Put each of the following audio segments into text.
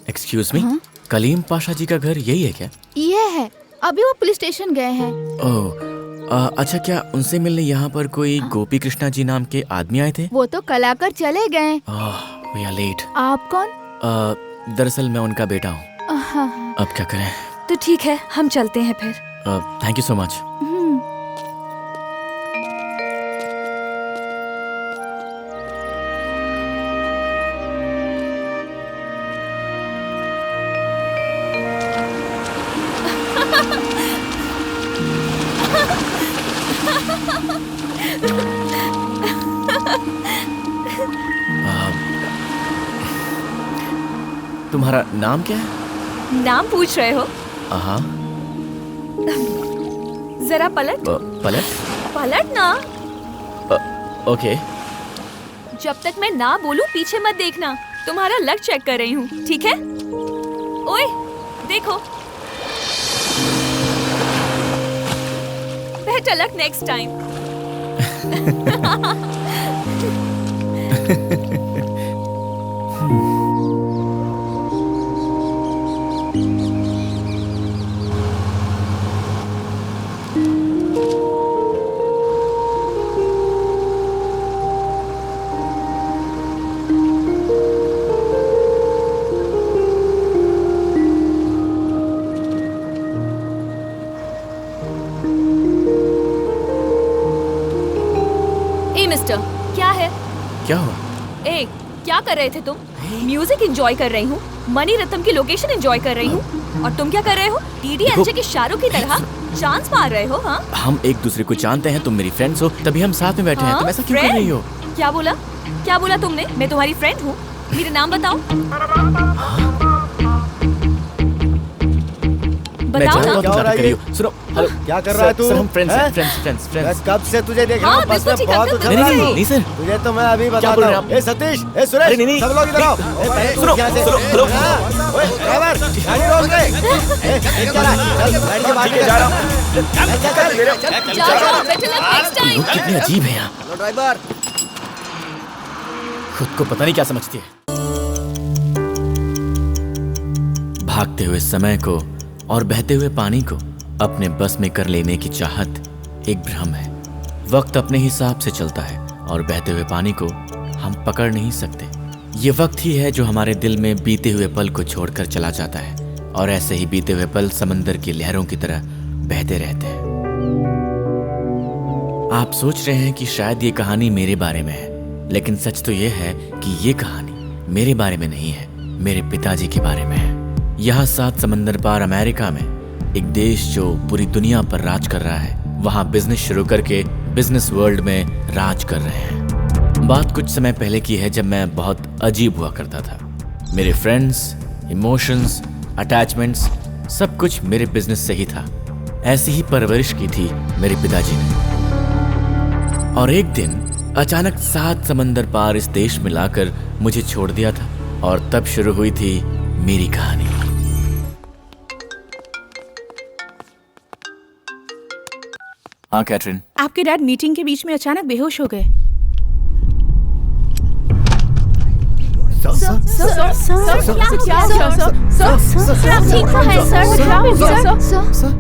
Excuse me, Kaleem Pasha जी का घर यही है क्या? ये है, अभी वो पुलिस स्टेशन गए हैं। ओह, अच्छा, क्या उनसे मिलने यहाँ पर कोई गोपी कृष्णा जी नाम के आदमी आए थे? वो तो कल आकर चले गए। We are late. आप कौन? दरअसल मैं उनका बेटा हूँ। अब क्या करें? तो ठीक है, हम चलते हैं फिर। Thank you so much. तुम्हारा नाम क्या है? नाम पूछ रहे हो? हाँ। जरा पलट। पलट? पलट ना। ओके। जब तक मैं ना बोलूं पीछे मत देखना। तुम्हारा लक चेक कर रही हूँ, ठीक है? ओए, देखो। Better luck next time. Mister, क्या है? क्या हुआ? ए, क्या कर रहे थे तुम? म्यूजिक एंजॉय कर रही हूँ, मनी रत्नम की लोकेशन एंजॉय कर रही हूँ, और तुम क्या कर रहे हो? डीडीएलजे के शाहरुख की तरह चांस मार रहे हो? हाँ, हम एक दूसरे को जानते हैं, तुम मेरी फ्रेंड्स हो, तभी हम साथ में बैठे हैं। तुम ऐसा क्यों कर रही हो? क्या बोला? क्या बोला तुमने? मैं तुम्हारी फ्रेंड हूँ? मेरा नाम बताओ। बताओ ना। क्या हो रहा है? सुनो, हेलो, क्या कर रहा है तू? सर, हम फ्रेंड्स हैं, फ्रेंड्स। मैं कब से तुझे देख रहा हूँ, बस में बहुत उछल रहा है। नहीं सर, तुझे तो मैं अभी बताता हूँ। ए सतीश, ए सुरेश, अरे नहीं, सब लोग इधर आओ। सुनो, हेलो, ओए ड्राइवर, गाड़ी रोक ले। चल, गाड़ी के बाहर जा रहा हूँ। जाओ, बेटर लक नेक्स्ट टाइम। लोग कितने अजीब हैं यहाँ। हेलो ड्राइवर, खुद को पता नहीं क्या समझती है। भागते हुए समय को और बहते हुए पानी को अपने बस में कर लेने की चाहत एक भ्रम है। वक्त अपने हिसाब से चलता है और बहते हुए पानी को हम पकड़ नहीं सकते। ये वक्त ही है जो हमारे दिल में बीते हुए पल को छोड़कर चला जाता है, और ऐसे ही बीते हुए पल समंदर की लहरों की तरह बहते रहते हैं। आप सोच रहे हैं कि शायद ये कहानी मेरे बारे में है, लेकिन सच तो ये है कि ये कहानी मेरे बारे में नहीं है, मेरे पिताजी के बारे में है। यहाँ 7 समंदर पार अमेरिका में एक देश जो पूरी दुनिया पर राज कर रहा है, वहाँ बिजनेस शुरू करके बिजनेस वर्ल्ड में राज कर रहे हैं। बात कुछ समय पहले की है, जब मैं बहुत अजीब हुआ करता था। मेरे फ्रेंड्स, इमोशंस, अटैचमेंट्स, सब कुछ मेरे बिजनेस से ही था। ऐसी ही परवरिश की थी मेरे पिताजी ने। और एक दिन अचानक 7 समंदर पार इस देश में लाकर मुझे छोड़ दिया था, और तब शुरू हुई थी मेरी कहानी। हाँ कैटरीन। आपके डैड मीटिंग के बीच में अचानक बेहोश हो गए।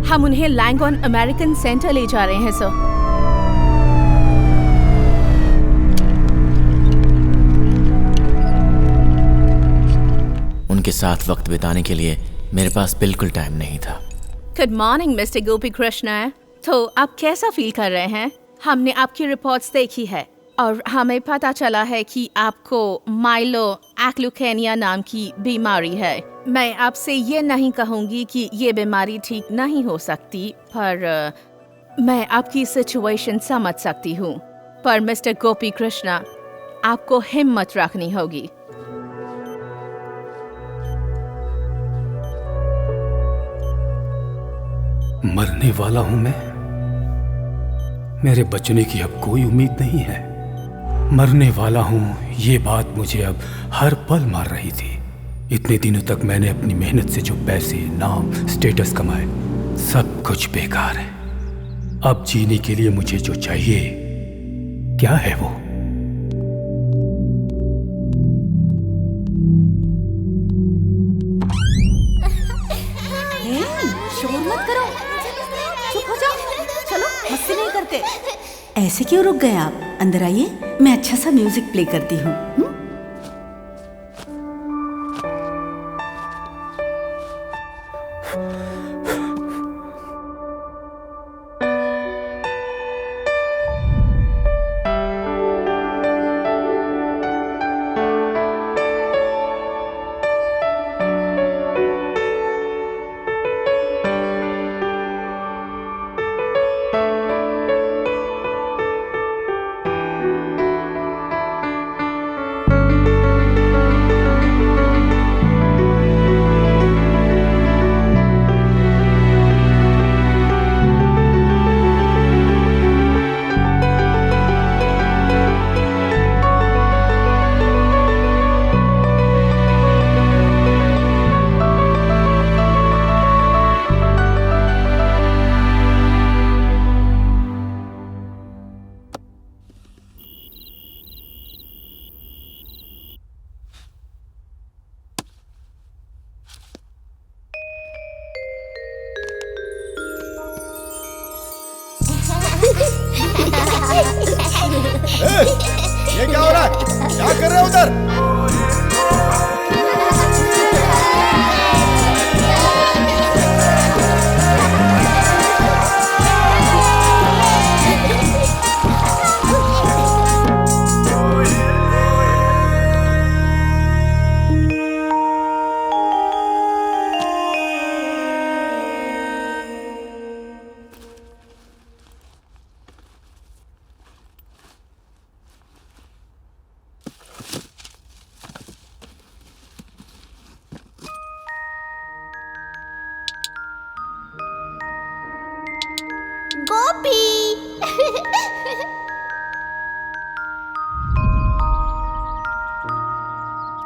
हम उन्हें लैंगॉन अमेरिकन सेंटर ले जा रहे हैं सर। उनके साथ वक्त बिताने के लिए मेरे पास बिल्कुल टाइम नहीं था। गुड मॉर्निंग मिस्टर गोपी कृष्णा। तो आप कैसा फील कर रहे हैं? हमने आपकी रिपोर्ट्स देखी है और हमें पता चला है कि आपको माइलो एक्लुकेनिया नाम की बीमारी है। मैं आपसे ये नहीं कहूँगी कि ये बीमारी ठीक नहीं हो सकती, पर मैं आपकी सिचुएशन समझ सकती हूँ। पर मिस्टर गोपी कृष्णा, आपको हिम्मत रखनी होगी। मरने वाला हूं मैं। मेरे बचने की अब कोई उम्मीद नहीं है। मरने वाला हूं, ये बात मुझे अब हर पल मार रही थी। इतने दिनों तक मैंने अपनी मेहनत से जो पैसे, नाम, स्टेटस कमाए, सब कुछ बेकार है। अब जीने के लिए मुझे जो चाहिए, क्या है वो? थे। ऐसे क्यों रुक गए आप? अंदर आइए, मैं अच्छा सा म्यूजिक प्ले करती हूँ। ये क्या हो रहा है? क्या कर रहे हो उधर? गोपी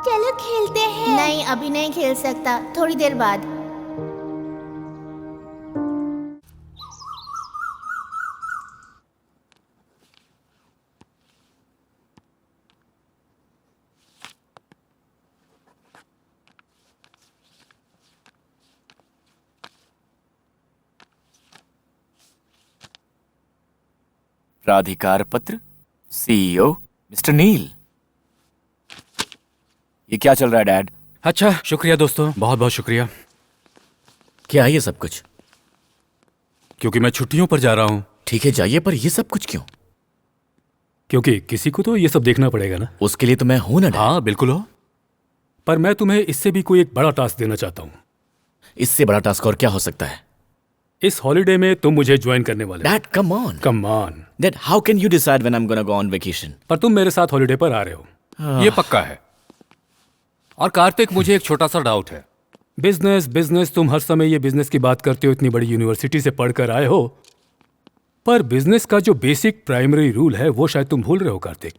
चलो खेलते हैं। नहीं, अभी नहीं खेल सकता, थोड़ी देर बाद। प्राधिकार पत्र, सीईओ मिस्टर नील। ये क्या चल रहा है डैड? अच्छा, शुक्रिया दोस्तों, बहुत बहुत शुक्रिया। क्या है ये सब कुछ? क्योंकि मैं छुट्टियों पर जा रहा हूँ। ठीक है जाइए, पर ये सब कुछ क्यों? क्योंकि किसी को तो ये सब देखना पड़ेगा ना। उसके लिए तो मैं हूं ना डैड। हाँ बिल्कुल हो, पर मैं तुम्हें इससे भी कोई एक बड़ा टास्क देना चाहता हूँ। इससे बड़ा टास्क और क्या हो सकता है? इस हॉलिडे में तुम मुझे ज्वाइन करने वाले हो। Dad come on. Come on. Dad how can you decide when I am gonna go on vacation? पर तुम मेरे साथ हॉलिडे पर आ रहे हो, ये पक्का है। और कार्तिक, मुझे एक छोटा सा डाउट है। बिजनेस बिजनेस, तुम हर समय ये बिजनेस की बात करते हो, इतनी बड़ी यूनिवर्सिटी से पढ़कर आए हो, पर बिजनेस का जो बेसिक प्राइमरी रूल है वो शायद तुम भूल रहे हो Kartik.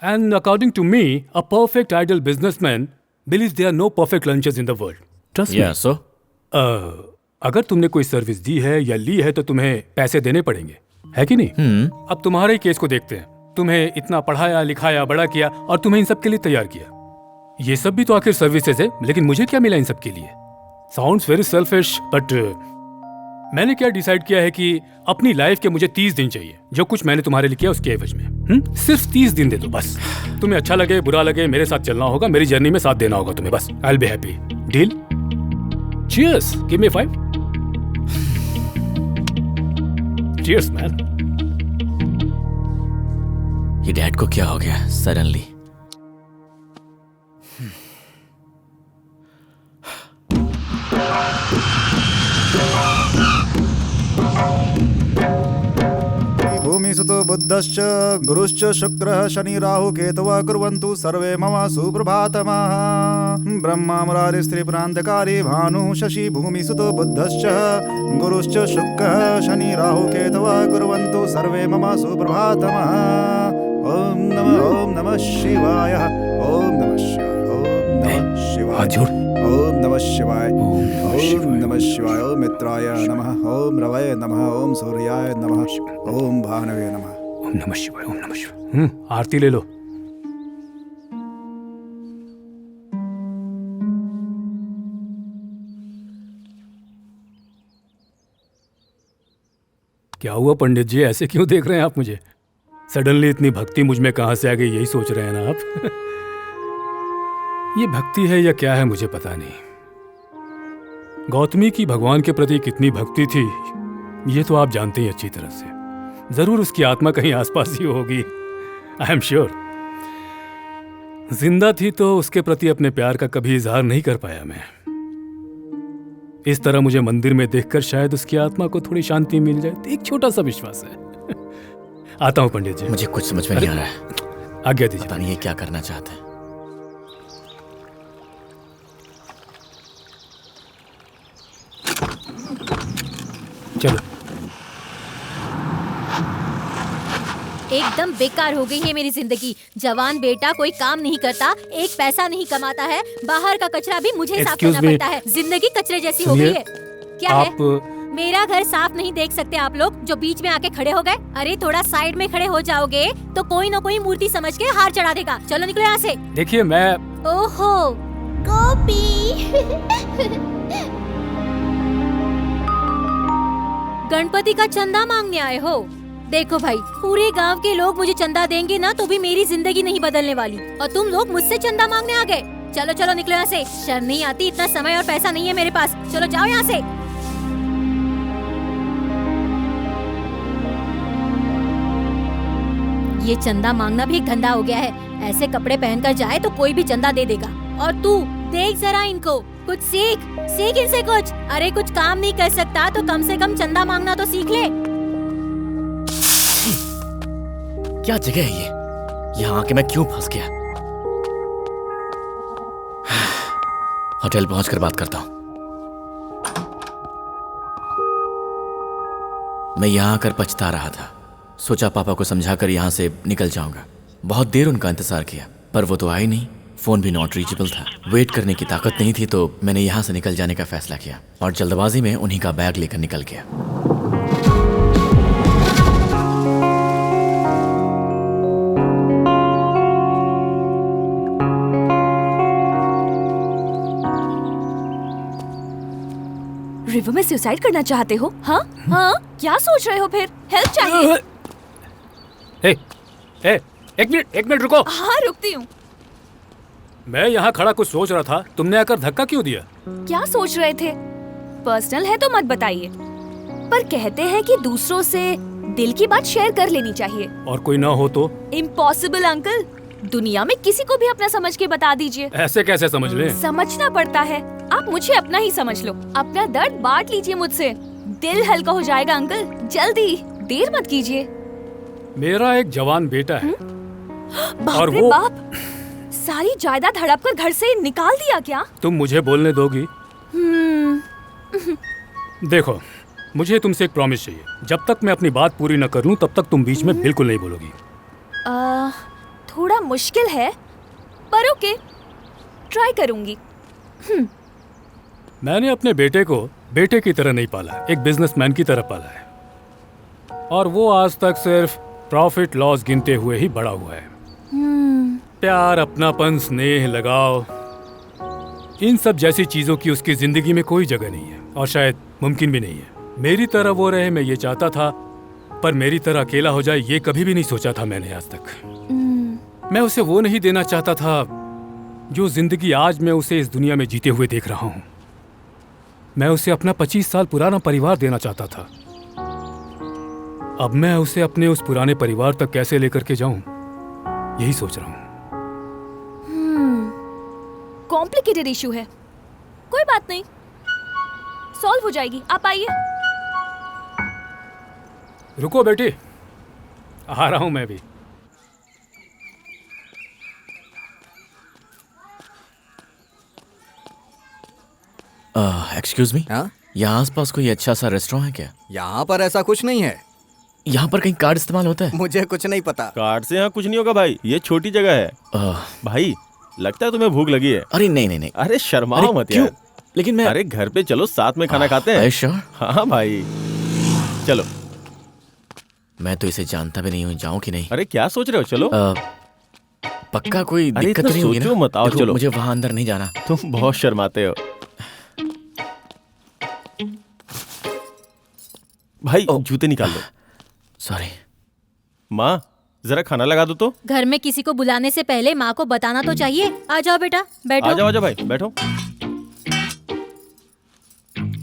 And according to me, a perfect ideal businessman believes there are no perfect lunches in the world. Trust me. So अगर तुमने कोई सर्विस दी है या ली है तो तुम्हें पैसे देने पड़ेंगे, है कि नहीं? अब तुम्हारे केस को देखते हैं। तुम्हें इतना पढ़ाया लिखाया बड़ा किया और तुम्हें इन सब के लिए तैयार किया। ये सब भी तो आखिर सर्विसेज है, लेकिन मुझे क्या मिला इन सब के लिए? साउंड्स वेरी सेल्फिश, बट मैंने क्या डिसाइड किया है कि अपनी लाइफ के मुझे 30 दिन चाहिए। जो कुछ मैंने तुम्हारे लिए किया उसके एवज में सिर्फ 30 दिन दे दो बस। तुम्हें अच्छा लगे बुरा लगे, मेरे साथ चलना होगा, मेरी जर्नी में साथ देना होगा तुम्हें, बस। I will be happy. Deal? Cheers, give me 5। Cheers man. ये डैड को क्या हो गया सडनली? भूमिसुतो बुद्धश्च गुरुश्च शुक्रः शनि राहु केतवः कुर्वन्तु सर्वे मम सुप्रभातमः। ब्रह्मा मुरारी स्त्रीप्रान्तकारी भानुः शशि भूमिसुतो बुद्धश्च गुरुश्च शुक्रः शनि राहु केतवः कुर्वन्तु सर्वे मम सुप्रभातमः। ओम नमः शिवाय। ओम नमः शिवाय। ओम नमः शिवाय। हाथ जोड़। ओम नमः शिवाय। ओम नमः शिवाय। ओम मित्राय नमः। ओम रवये नमः। ओम सूर्याय नमः। ओम भानवे नमः। ओम नमः शिवाय। ओम नमः शिवाय। आरती ले लो। क्या हुआ पंडित जी, ऐसे क्यों देख रहे हैं आप मुझे? सडनली इतनी भक्ति मुझ में कहाँ से आ गई, यही सोच रहे हैं ना आप? ये भक्ति है या क्या है मुझे पता नहीं। गौतमी की भगवान के प्रति कितनी भक्ति थी ये तो आप जानते ही अच्छी तरह से। जरूर उसकी आत्मा कहीं आसपास ही होगी, आई एम श्योर। जिंदा थी तो उसके प्रति अपने प्यार का कभी इजहार नहीं कर पाया मैं। इस तरह मुझे मंदिर में देखकर शायद उसकी आत्मा को थोड़ी शांति मिल जाए, एक छोटा सा विश्वास है। आता हूं पंडित जी। मुझे कुछ समझ में नहीं आ रहा है। आज्ञा दीजिए। पता नहीं ये क्या करना चाहते हैं। चलो। एकदम बेकार हो गई है मेरी जिंदगी। जवान बेटा कोई काम नहीं करता, एक पैसा नहीं कमाता है, बाहर का कचरा भी मुझे साफ करना पड़ता है। जिंदगी कचरे जैसी हो गई है। क्या है? मेरा घर साफ नहीं देख सकते आप लोग जो बीच में आके खड़े हो गए? अरे थोड़ा साइड में खड़े हो जाओगे तो कोई न कोई मूर्ति समझ के हार चढ़ा देगा। चलो निकलो यहाँ से। देखिए मैं। ओहो गोपी। गणपति का चंदा मांगने आए हो? देखो भाई, पूरे गांव के लोग मुझे चंदा देंगे ना तो भी मेरी जिंदगी नहीं बदलने वाली, और तुम लोग मुझसे चंदा मांगने आ गए। चलो चलो निकलो यहाँ से। शर्म नहीं आती? इतना समय और पैसा नहीं है मेरे पास। चलो जाओ यहाँ से। ये चंदा मांगना भी एक धंधा हो गया है। ऐसे कपड़े पहनकर जाए तो कोई भी चंदा दे देगा। और तू देख जरा इनको, कुछ सीख इनसे कुछ। अरे कुछ काम नहीं कर सकता तो कम से कम चंदा मांगना तो सीख ले। क्या जगह है ये? यहाँ आके मैं क्यों फंस गया? होटल पहुंचकर बात करता हूं। मैं यहाँ आकर पछता रहा था। सोचा पापा को समझाकर यहाँ से निकल जाऊंगा। बहुत देर उनका इंतजार किया पर वो तो आए नहीं। फोन भी नॉट रीचेबल था। वेट करने की ताकत नहीं थी तो मैंने यहाँ से निकल जाने का फैसला किया और जल्दबाजी में उन्हीं का बैग लेकर निकल गया। रिवर में सुसाइड करना चाहते हो? हाँ हाँ, क्या सोच रहे हो फिर? हेल्प चाहिए? एक मिनट रुको। हाँ रुकती हूँ। मैं यहाँ खड़ा कुछ सोच रहा था, तुमने आकर धक्का क्यों दिया? क्या सोच रहे थे? पर्सनल है तो मत बताइए, पर कहते हैं कि दूसरों से दिल की बात शेयर कर लेनी चाहिए। और कोई ना हो तो? इम्पॉसिबल अंकल, दुनिया में किसी को भी अपना समझ के बता दीजिए। ऐसे कैसे समझ लें? समझना पड़ता है। आप मुझे अपना ही समझ लो। अपना दर्द बांट लीजिए मुझसे, दिल हल्का हो जाएगा अंकल। जल्दी, देर मत कीजिए। मेरा एक जवान बेटा है। बाप और रे वो बाप, सारी जायदाद हड़प कर घर से निकाल दिया क्या? तुम मुझे बोलने दोगी? देखो, मुझे तुमसे एक प्रॉमिस चाहिए। जब तक मैं अपनी बात पूरी न कर लूं तब तक तुम बीच में बिल्कुल नहीं बोलोगी। थोड़ा मुश्किल है पर ओके, ट्राई करूंगी। मैंने अपने बेटे को बेटे की तरह नहीं पाला, एक बिजनेसमैन की तरह पाला है। और वो आज तक सिर्फ प्रॉफिट लॉस गिनते हुए ही बड़ा हुआ है। प्यार, अपनापन, स्नेह, लगाव, इन सब जैसी चीजों की उसकी जिंदगी में कोई जगह नहीं है और शायद मुमकिन भी नहीं है। मेरी तरह वो रहे, मैं ये चाहता था, पर मेरी तरह अकेला हो जाए ये कभी भी नहीं सोचा था मैंने आज तक। मैं उसे वो नहीं देना चाहता था जो जिंदगी आज मैं उसे इस दुनिया में जीते हुए देख रहा हूँ। मैं उसे अपना 25 साल पुराना परिवार देना चाहता था। अब मैं उसे अपने उस पुराने परिवार तक कैसे लेकर के जाऊं, यही सोच रहा हूं। कॉम्प्लिकेटेड इशू है, कोई बात नहीं, सॉल्व हो जाएगी। आप आइए। रुको बेटी, आ रहा हूं मैं भी। एक्सक्यूज मी, हाँ? यहाँ आसपास कोई अच्छा सा रेस्टोरेंट है क्या? यहाँ पर ऐसा कुछ नहीं है। यहाँ पर कहीं कार्ड इस्तेमाल होता है? मुझे कुछ नहीं पता। कार्ड से यहाँ कुछ नहीं होगा भाई, ये छोटी जगह है। भाई लगता है तुम्हें भूख लगी है। अरे नहीं। अरे शर्माओ मत यार। लेकिन मैं। अरे घर पे चलो, साथ में खाना खाते हैं। श्योर? हाँ भाई चलो। मैं तो इसे जानता भी नहीं हूँ, जाऊँ कि नहीं? अरे क्या सोच रहे हो? चलो। पक्का कोई दिक्कत नहीं होगी ना? मत आओ, चलो। मुझे वहाँ अंदर नहीं जाना। तुम बहुत शर्माते हो भाई जूते निकाल लो। सॉरी। माँ जरा खाना लगा दो तो। घर में किसी को बुलाने से पहले माँ को बताना तो चाहिए। आ जाओ बेटा, बैठो। आ जाओ भाई, बैठो।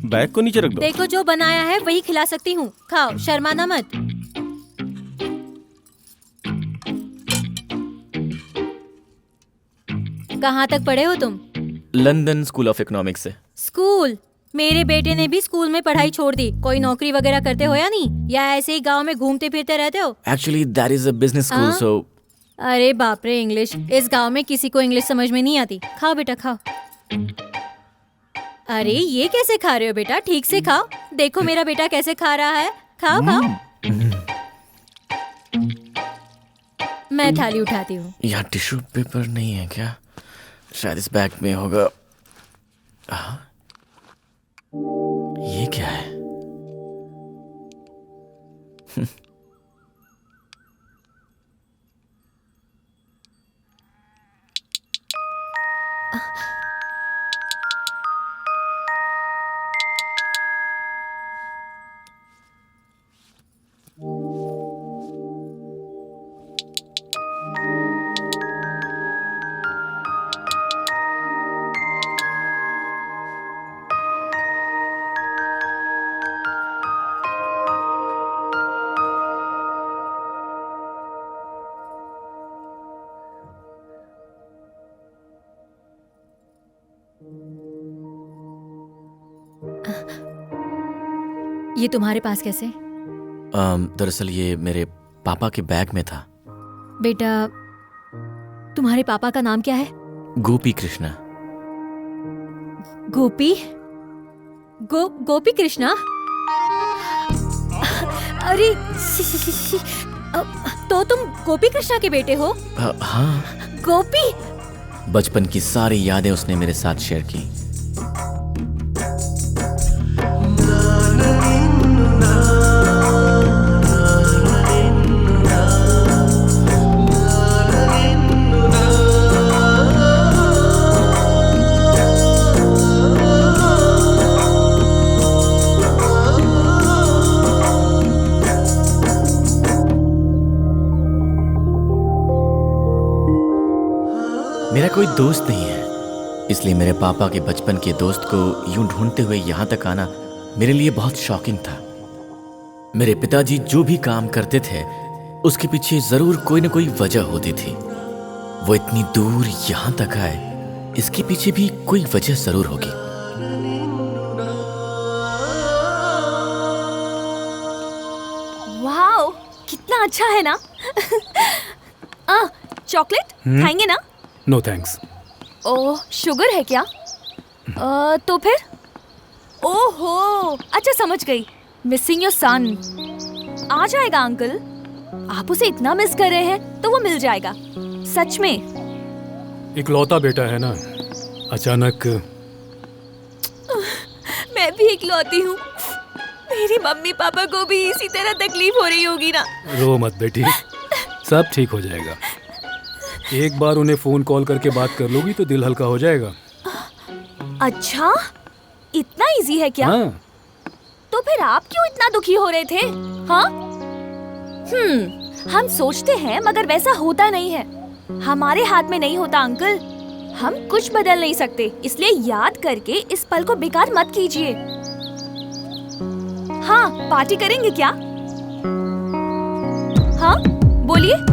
बैग को नीचे रख दो। देखो जो बनाया है वही खिला सकती हूँ, खाओ, शर्माना मत। कहाँ तक पढ़े हो तुम? लंदन स्कूल ऑफ इकोनॉमिक्स से। स्कूल? मेरे बेटे ने भी स्कूल में पढ़ाई छोड़ दी। कोई नौकरी वगैरह करते हो या नहीं, या ऐसे ही गांव में घूमते फिरते रहते हो? Actually that is a business school so. अरे बाप रे, इंग्लिश! इस गांव में किसी को इंग्लिश समझ में नहीं आती। खाओ बेटा खाओ। अरे ये कैसे खा रहे हो बेटा? ठीक से खाओ। देखो मेरा बेटा कैसे खा रहा है। खाओ खाओ। मैं थाली उठाती हूँ। यहाँ टिश्यू पेपर नहीं है क्या? शायद इस बैग में होगा। ये क्या है? ये तुम्हारे पास कैसे? दरअसल ये मेरे पापा के बैग में था। बेटा तुम्हारे पापा का नाम क्या है? गोपी कृष्णा। गोपी? गोपी कृष्णा? अरे तो तुम गोपी कृष्णा के बेटे हो? हाँ। गोपी? बचपन की सारी यादें उसने मेरे साथ शेयर की। मेरा कोई दोस्त नहीं है, इसलिए मेरे पापा के बचपन के दोस्त को यूं ढूंढते हुए यहाँ तक आना मेरे लिए बहुत शॉकिंग था। मेरे पिताजी जो भी काम करते थे उसके पीछे जरूर कोई न कोई वजह होती थी। वो इतनी दूर यहाँ तक आए, इसके पीछे भी कोई वजह जरूर होगी। वाओ, कितना अच्छा है ना। चॉकलेट खाएंगे ना? No thanks. ओह, शुगर है क्या? तो फिर? ओहो, अच्छा समझ गई। Missing your son. आ जाएगा अंकल। आप उसे इतना मिस कर रहे हैं तो वो मिल जाएगा। सच में। इकलौता बेटा है ना, अचानक। मैं भी इकलौती हूँ। मेरी मम्मी पापा को भी इसी तरह तकलीफ हो रही होगी ना। रो मत बेटी, सब ठीक हो जाएगा। एक बार उन्हें फोन कॉल करके बात कर लोगी तो दिल हल्का हो जाएगा। अच्छा, इतना इजी है क्या? हाँ। तो फिर आप क्यों इतना दुखी हो रहे थे? हाँ? हम सोचते हैं मगर वैसा होता नहीं है। हमारे हाथ में नहीं होता अंकल। हम कुछ बदल नहीं सकते, इसलिए याद करके इस पल को बेकार मत कीजिए। हाँ, पार्टी करेंगे क्या? हाँ, बोलिए।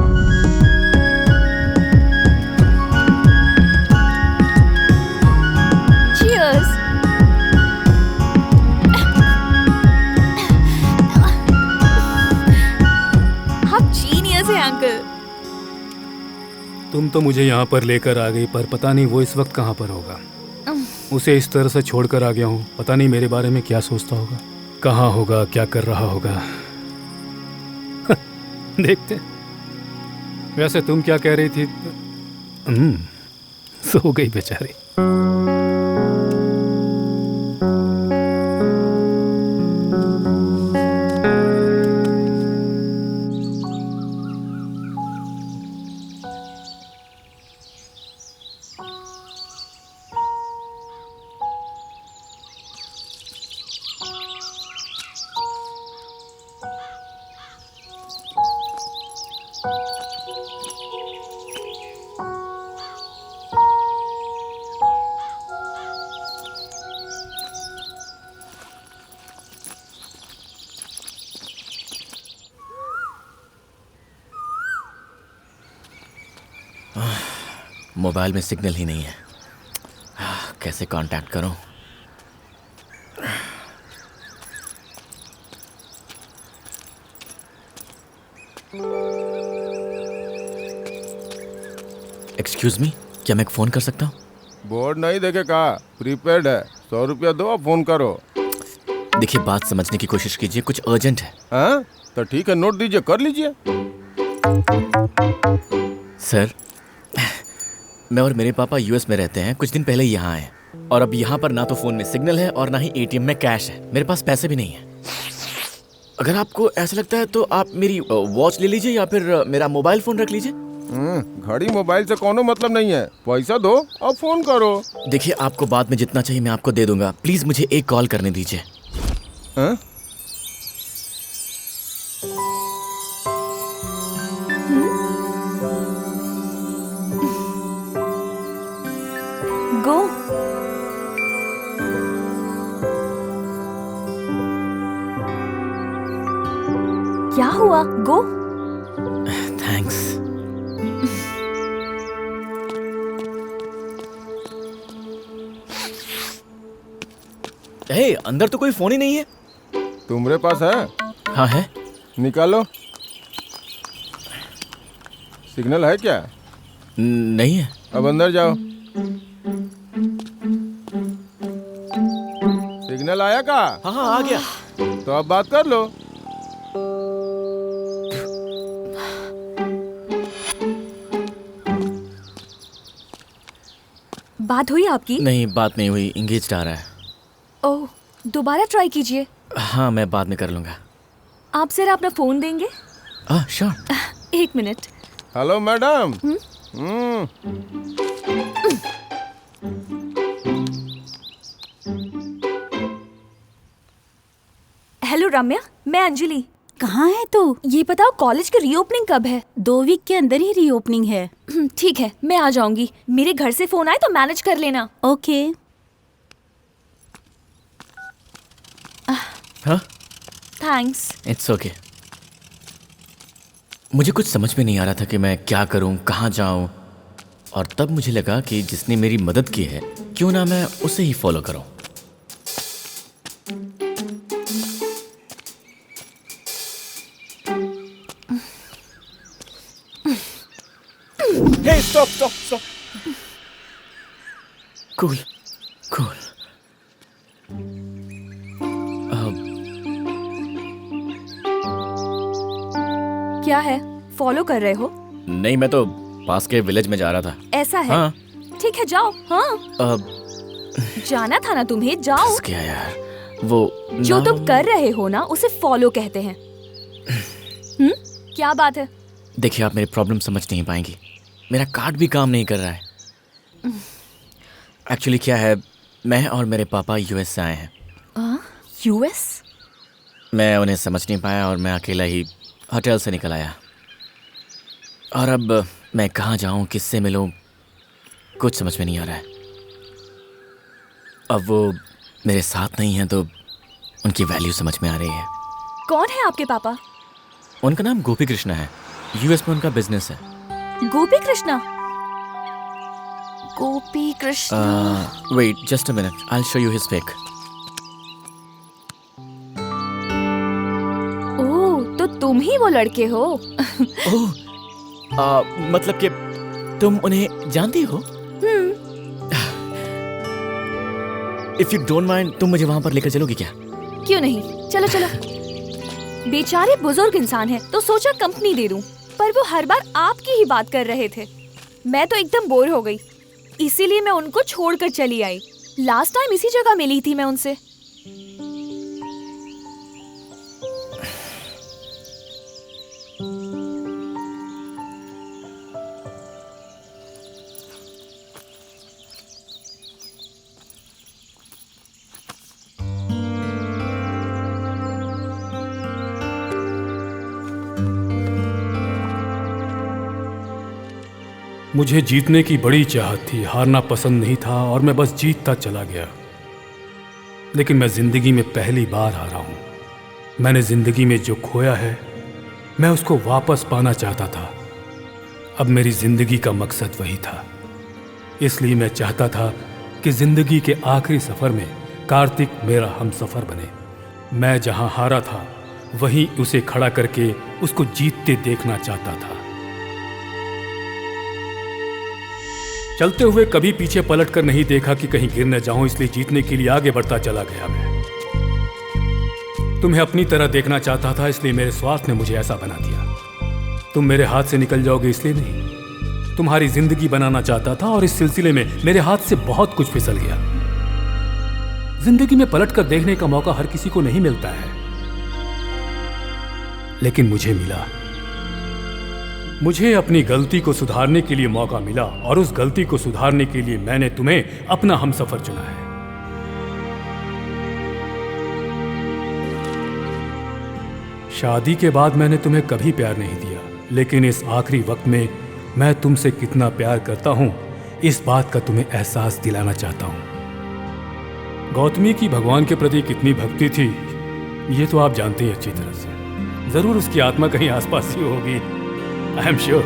Cheers. आप जीनियस हैं अंकल। तुम तो मुझे यहाँ पर लेकर आ गई, पर पता नहीं वो इस वक्त कहाँ पर होगा। उसे इस तरह से छोड़कर आ गया हूँ, पता नहीं मेरे बारे में क्या सोचता होगा, कहाँ होगा, क्या कर रहा होगा। देखते। वैसे तुम क्या कह रही थी? सो गई बेचारी। मोबाइल में सिग्नल ही नहीं है। कैसे कांटेक्ट करूं? एक्सक्यूज मी, क्या मैं एक फोन कर सकता हूँ? बोर्ड नहीं देखे कहा, प्रीपेड है, 100 रुपया दो और फोन करो। देखिए, बात समझने की कोशिश कीजिए, कुछ अर्जेंट है। हाँ तो ठीक है, नोट दीजिए, कर लीजिए। सर, मैं और मेरे पापा यूएस में रहते हैं, कुछ दिन पहले यहाँ आए और अब यहाँ पर ना तो फोन में सिग्नल है और ना ही एटीएम में कैश है। मेरे पास पैसे भी नहीं है। अगर आपको ऐसा लगता है तो आप मेरी वॉच ले लीजिए या फिर मेरा मोबाइल फोन रख लीजिए। घड़ी मोबाइल से कोनो मतलब नहीं है, पैसा दो और फोन करो। देखिए, आपको बाद में जितना चाहिए मैं आपको दे दूंगा, प्लीज मुझे एक कॉल करने दीजिए। गो। क्या हुआ? गो। थैंक्स। हे, अंदर तो कोई फोन ही नहीं है। तुम्हारे पास है? हाँ है। निकालो। सिग्नल है क्या? नहीं है। अब अंदर जाओ। सिग्नल आया का? हाँ हाँ आ गया। तो अब बात कर लो। बात हुई आपकी? नहीं, बात नहीं हुई, इंगेज्ड आ रहा है। ओह, दोबारा ट्राई कीजिए। हाँ, मैं बाद में कर लूंगा। आप जरा अपना फोन देंगे? श्योर। 1 मिनट। Hello madam. हेलो रम्या, मैं अंजलि। कहाँ है तू? ये बताओ, कॉलेज की रीओपनिंग कब है? 2 वीक के अंदर ही रीओपनिंग है। ठीक है, मैं आ जाऊंगी। मेरे घर से फोन आए तो मैनेज कर लेना। ओके। हाँ? थैंक्स। It's okay. मुझे कुछ समझ में नहीं आ रहा था कि मैं क्या करूं, कहाँ जाऊं, और तब मुझे लगा कि जिसने मेरी मदद की है क्यों ना मैं उसे ही फॉलो करूं। Hey, stop. कूल। क्या है, फॉलो कर रहे हो? नहीं, मैं तो पास के विलेज में जा रहा था। ऐसा है? हाँ। ठीक है, जाओ। हाँ, जाना था ना तुम्हें, जाओ। क्या यार, वो जो तुम कर रहे हो ना, उसे फॉलो कहते हैं। क्या बात है? देखिए, आप मेरी प्रॉब्लम समझ नहीं पाएंगी। मेरा कार्ड भी काम नहीं कर रहा है। एक्चुअली क्या है, मैं और मेरे पापा यूएस से आए हैं। यूएस? मैं उन्हें समझ नहीं पाया और मैं अकेला ही होटल से निकल आया। और अब मैं कहाँ जाऊँ, किससे मिलूँ, कुछ समझ में नहीं आ रहा है। अब वो मेरे साथ नहीं हैं तो उनकी वैल्यू समझ में आ रही है। कौन है आपके पापा? उनका नाम गोपी कृष्णा है। यूएस में उनका बिजनेस है। Gopi Krishna? Gopi Krishna. Wait just a minute, I will show you his pic. Oh, तो तुम ही वो लड़के हो। ओह, मतलब कि तुम उन्हें जानती हो? इफ यू डोंट माइंड, तुम मुझे वहां पर लेकर चलोगी क्या? क्यों नहीं, चलो चलो। बेचारे बुजुर्ग इंसान हैं, तो सोचा कंपनी दे दूं, पर वो हर बार आपकी ही बात कर रहे थे। मैं तो एकदम बोर हो गई, इसीलिए मैं उनको छोड़कर चली आई। लास्ट टाइम इसी जगह मिली थी मैं उनसे। मुझे जीतने की बड़ी चाहत थी, हारना पसंद नहीं था और मैं बस जीतता चला गया। लेकिन मैं जिंदगी में पहली बार हारा हूं। मैंने जिंदगी में जो खोया है मैं उसको वापस पाना चाहता था। अब मेरी जिंदगी का मकसद वही था। इसलिए मैं चाहता था कि जिंदगी के आखिरी सफर में कार्तिक मेरा हमसफर बने। मैं जहां हारा था वहीं उसे खड़ा करके उसको जीतते देखना चाहता था। चलते हुए कभी पीछे पलट कर नहीं देखा कि कहीं गिर न जाऊं, इसलिए जीतने के लिए आगे बढ़ता चला गया। मैं तुम्हें अपनी तरह देखना चाहता था, इसलिए मेरे स्वार्थ ने मुझे ऐसा बना दिया। तुम मेरे हाथ से निकल जाओगे इसलिए नहीं, तुम्हारी जिंदगी बनाना चाहता था और इस सिलसिले में मेरे हाथ से बहुत कुछ फिसल गया। जिंदगी में पलट कर देखने का मौका हर किसी को नहीं मिलता है, लेकिन मुझे मिला। मुझे अपनी गलती को सुधारने के लिए मौका मिला और उस गलती को सुधारने के लिए मैंने तुम्हें अपना हमसफर चुना है। शादी के बाद मैंने तुम्हें कभी प्यार नहीं दिया, लेकिन इस आखिरी वक्त में मैं तुमसे कितना प्यार करता हूं, इस बात का तुम्हें एहसास दिलाना चाहता हूं। गौतमी की भगवान के प्रति कितनी भक्ति थी, ये तो आप जानते ही अच्छी तरह से। जरूर उसकी आत्मा कहीं आसपास ही होगी, आई एम श्योर।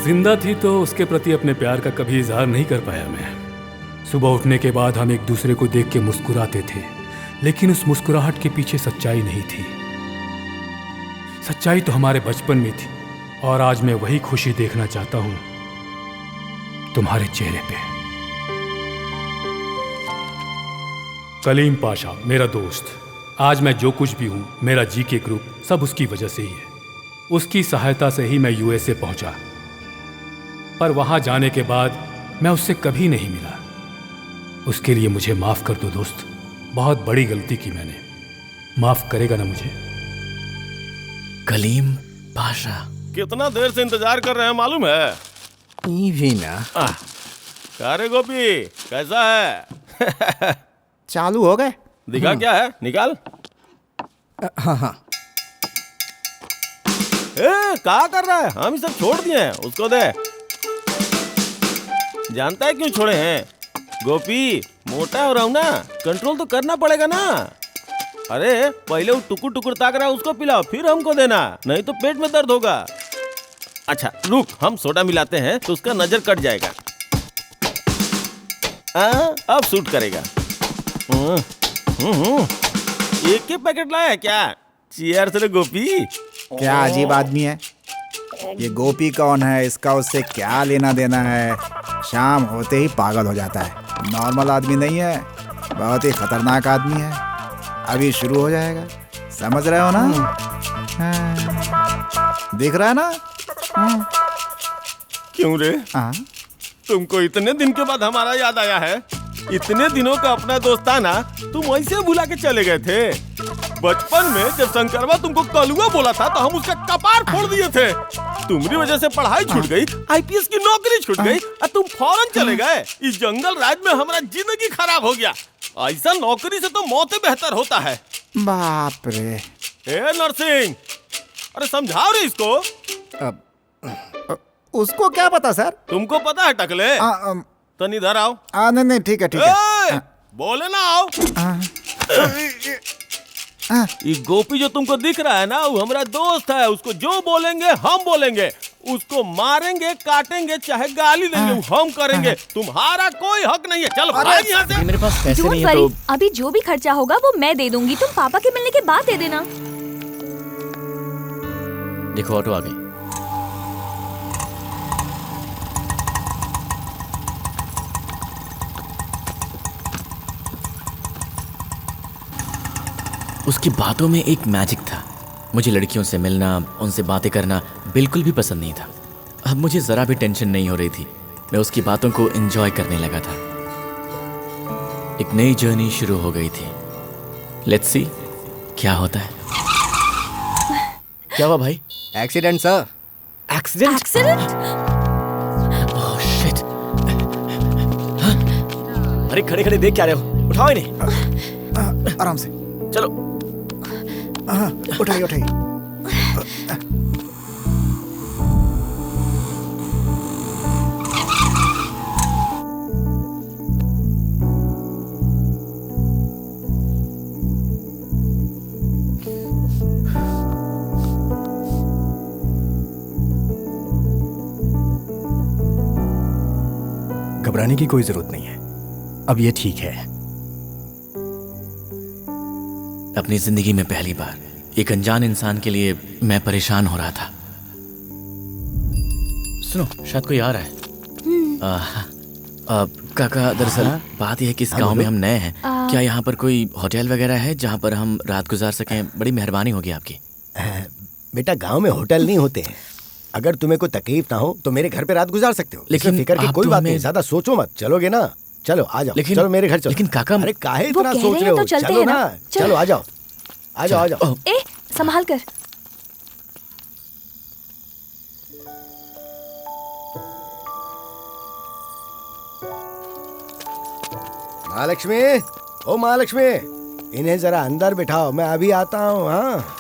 जिंदा थी तो उसके प्रति अपने प्यार का कभी इजहार नहीं कर पाया मैं। सुबह उठने के बाद हम एक दूसरे को देख के मुस्कुराते थे, लेकिन उस मुस्कुराहट के पीछे सच्चाई नहीं थी। सच्चाई तो हमारे बचपन में थी और आज मैं वही खुशी देखना चाहता हूं तुम्हारे चेहरे पे। कलीम पाशा मेरा दोस्त, आज मैं जो कुछ भी हूं, मेरा जीके ग्रुप सब उसकी वजह से ही है। उसकी सहायता से ही मैं यूएसए पहुंचा, पर वहां जाने के बाद मैं उससे कभी नहीं मिला। उसके लिए मुझे माफ कर दो दोस्त, बहुत बड़ी गलती की मैंने। माफ करेगा ना मुझे? कलीम पाशा, कितना देर से इंतजार कर रहे हैं मालूम है? भी ना। क्या रे गोपी, कैसा है? चालू हो गए? दिखा क्या है, निकाल। हाँ हाँ। क्या कर रहा है? हम सब छोड़ दिए हैं, उसको दे। जानता है क्यों छोड़े हैं? गोपी मोटा हो रहा हूं ना, कंट्रोल तो करना पड़ेगा ना। अरे पहले वो टुकुर टुकुर ताक रहा है, उसको पिलाओ, फिर हमको देना, नहीं तो पेट में दर्द होगा। अच्छा रुक, हम सोडा मिलाते हैं तो उसका नजर कट जाएगा। अब सूट करेगा। एक ही पैकेट लाया क्या? चीयर्स रे गोपी। क्या अजीब आदमी है ये। गोपी कौन है, इसका उससे क्या लेना देना है? शाम होते ही पागल हो जाता है। नॉर्मल आदमी नहीं है, बहुत ही खतरनाक आदमी है। अभी शुरू हो जाएगा, समझ रहे हो ना? दिख रहा है ना? क्यों रे? तुमको इतने दिन के बाद हमारा याद आया है? इतने दिनों का अपना दोस्ताना तुम ऐसे भुला के चले गए थे। बचपन में जब शंकरवा तुमको कलुआ बोला था तो हम उसका कपार फोड़ दिए थे। तुम्हारी वजह से पढ़ाई छूट गई, आईपीएस की नौकरी छूट गई और तुम फौरन चले गए। इस जंगल राज में हमारा जिंदगी खराब हो गया। ऐसा नौकरी से तो मौत बेहतर होता है। बाप रे। ए नरसिंह, अरे समझाओ रे इसको। उसको क्या पता सर? तुमको पता है टकले? तो इधर आओ। नहीं ठीक है ठीक है। बोले ना आओ। ये गोपी जो तुमको दिख रहा है ना, वो हमारा दोस्त है। उसको जो बोलेंगे हम बोलेंगे, उसको मारेंगे, काटेंगे, चाहे गाली देंगे, वो हम करेंगे। तुम्हारा कोई हक नहीं है। चलो भाग यहाँ से। मेरे पास पैसे नहीं है तो अभी जो भी खर्चा होगा वो मैं दे दूंगी, तुम पापा के मिलने के बाद दे देना। देखो ऑटो आ गई। उसकी बातों में एक मैजिक था। मुझे लड़कियों से मिलना, उनसे बातें करना बिल्कुल भी पसंद नहीं था। अब मुझे जरा भी टेंशन नहीं हो रही थी। मैं उसकी बातों को एंजॉय करने लगा था। एक नई जर्नी शुरू हो गई थी। लेट्स सी क्या होता है। क्या हुआ भाई? Accident sir. Accident? Oh shit. अरे खड़े खड़े देख क्या रहे हो? उठाओ इन्हें। आराम से चलो। उठाइए उठाइए। घबराने की कोई जरूरत नहीं है, अब ये ठीक है। अपनी जिंदगी में पहली बार एक अनजान इंसान के लिए मैं परेशान हो रहा था। सुनो, शायद कोई आ रहा है। काका, दरअसल बात यह है कि इस गांव में हम नए हैं। क्या यहाँ पर कोई होटल वगैरह है जहाँ पर हम रात गुजार सकें? बड़ी मेहरबानी होगी आपकी। बेटा, गांव में होटल नहीं होते हैं। अगर तुम्हें कोई तकलीफ ना हो तो मेरे घर पे रात गुजार सकते हो। लेकिन फिक्र की कोई बात नहीं, ज्यादा सोचो मत। चलोगे ना? चलो आ जाओ। चलो मेरे घर चलो। लेकिन काका, अरे काहे इतना सोच रहे हो? चलो ना, चलो आ जाओ, आ जाओ, आ जाओ। ए, संभाल कर। महालक्ष्मी, ओ महालक्ष्मी, इन्हें जरा अंदर बिठाओ, मैं अभी आता हूँ। हाँ,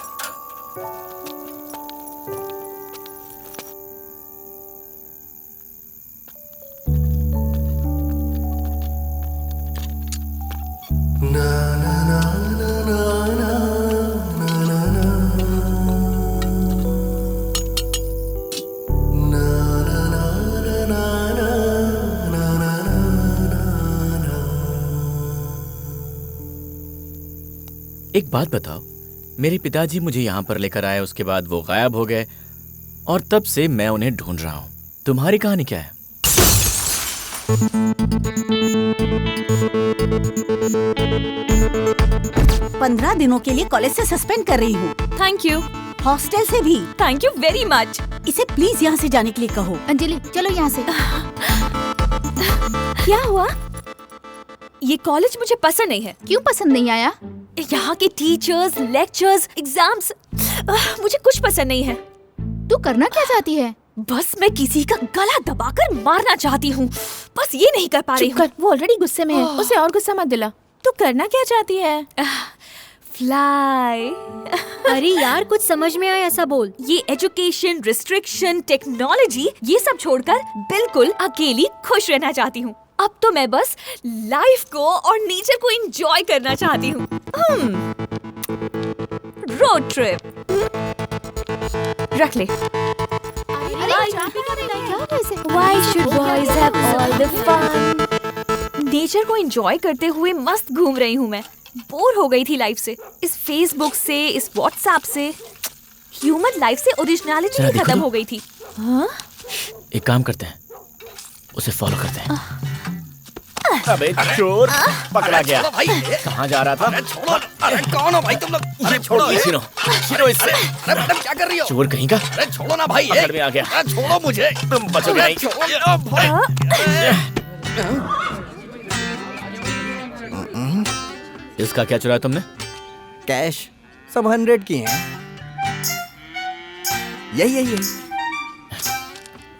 एक बात बताओ, मेरे पिताजी मुझे यहाँ पर लेकर आए, उसके बाद वो गायब हो गए और तब से मैं उन्हें ढूंढ रहा हूँ। तुम्हारी कहानी क्या है? पंद्रह दिनों के लिए कॉलेज से सस्पेंड कर रही हूँ। Thank you. हॉस्टल से भी। Thank you very much. इसे प्लीज यहाँ से जाने के लिए कहो। अंजलि चलो यहाँ से। क्या हुआ? ये कॉलेज मुझे पसंद नहीं है। क्यों पसंद नहीं आया? यहाँ के टीचर्स, लेक्चर्स, एग्जाम्स, मुझे कुछ पसंद नहीं है। तू करना क्या चाहती है? बस मैं किसी का गला दबाकर मारना चाहती हूँ, बस ये नहीं कर पा रही हूँ। वो ऑलरेडी गुस्से में है, उसे और गुस्सा मत दिला। तू करना क्या चाहती है? फ्लाई। अरे यार, कुछ समझ में आया ऐसा बोल। ये एजुकेशन, रिस्ट्रिक्शन, टेक्नोलॉजी, ये सब छोड़कर बिल्कुल अकेली खुश रहना चाहती हूँ। अब तो मैं बस लाइफ को और नेचर को एंजॉय करना चाहती हूँ। रोड ट्रिप रख ले। Why should boys have all the fun? Nature को एंजॉय करते हुए मस्त घूम रही हूँ मैं। बोर हो गई थी लाइफ से, इस फेसबुक से, इस व्हाट्सएप से। ह्यूमन लाइफ से ओरिजिनलिटी ही खत्म हो गई थी। हाँ? एक काम करते हैं, उसे फॉलो करते हैं। अबे चोर, पकड़ा गया। कहाँ जा रहा था? अरे छोड़ो, अरे कौन हो भाई तुम लोग? अरे छोड़ो, छिड़ो इससे। अरे मैडम क्या कर रही हो? चोर कहीं का। अरे छोड़ो ना भाई, पकड़ में आ गया। अरे छोड़ो मुझे, तुम बचोगे नहीं। इसका क्या चुराया तुमने? कैश सब 100 की हैं। यही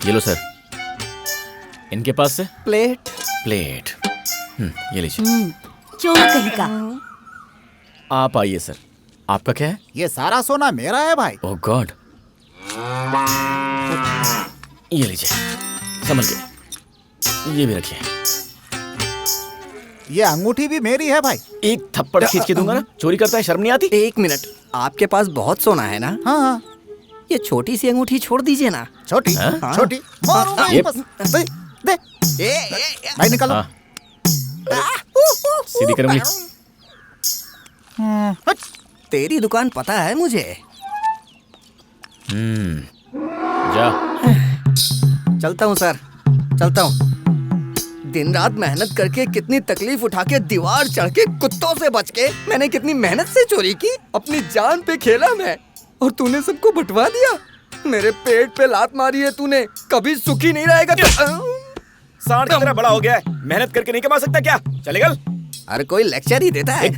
ये लो सर। इनके पास से प्लेट। ये लीजिए। चोर कहीं का। आप आइए सर। आपका क्या है? ये सारा सोना मेरा है भाई। ओह गॉड। ये लीजिए, संभल के। ये भी रखिए। ये अंगूठी भी मेरी है भाई। एक थप्पड़ खींच के दूंगा ना। चोरी करता है, शर्म नहीं आती? एक मिनट, आपके पास बहुत सोना है ना? हाँ। ये छोटी सी अंगूठी छोड़ दीजिए ना। छोटी? हाँ? छोटी? दे भाई, निकालो। सीधी कर उंगली। तेरी दुकान पता है मुझे। जा। चलता हूँ सर, चलता हूँ। दिन रात मेहनत करके, कितनी तकलीफ उठा के, दीवार चढ़ के, कुत्तों से बच के, मैंने कितनी मेहनत से चोरी की। अपनी जान पे खेला मैं, और तूने सबको बंटवा दिया। मेरे पेट पे लात मारी है तूने। कभी सुखी नहीं रहेगा तो। सांड की तरह बड़ा हो गया है, मेहनत करके नहीं कमा सकता क्या? चलेगा? अरे कोई लेक्चर ही देता है।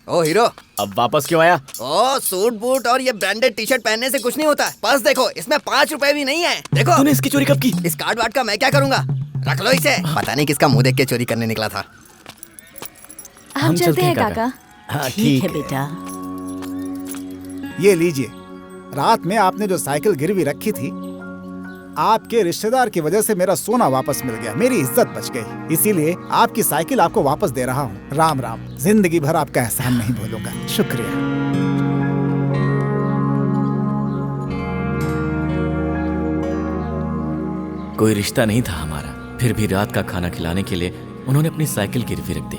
ओ हीरो, अब वापस क्यों आया? ओ सूट बूट और ये ब्रांडेड टी शर्ट पहनने से कुछ नहीं होता। पर्स देखो, इसमें 5 रुपए भी नहीं है। देखो। तूने इसकी चोरी कब की? इस कार्ड वार्ड का मैं क्या करूँगा? रख लो इसे। पता नहीं किसका मुंह देख के चोरी करने निकला था। हम चलते हैं काका। हाँ ठीक है बेटा। ये लीजिए। रात में आपने जो साइकिल गिरवी रखी थी, आपके रिश्तेदार की वजह से मेरा सोना वापस मिल गया, मेरी इज्जत बच गई। इसीलिए आपकी साइकिल आपको वापस दे रहा हूँ। राम राम। जिंदगी भर आपका एहसान नहीं भूलूंगा। शुक्रिया। कोई रिश्ता नहीं था हमारा, फिर भी रात का खाना खिलाने के लिए उन्होंने अपनी साइकिल गिरवी रख दी।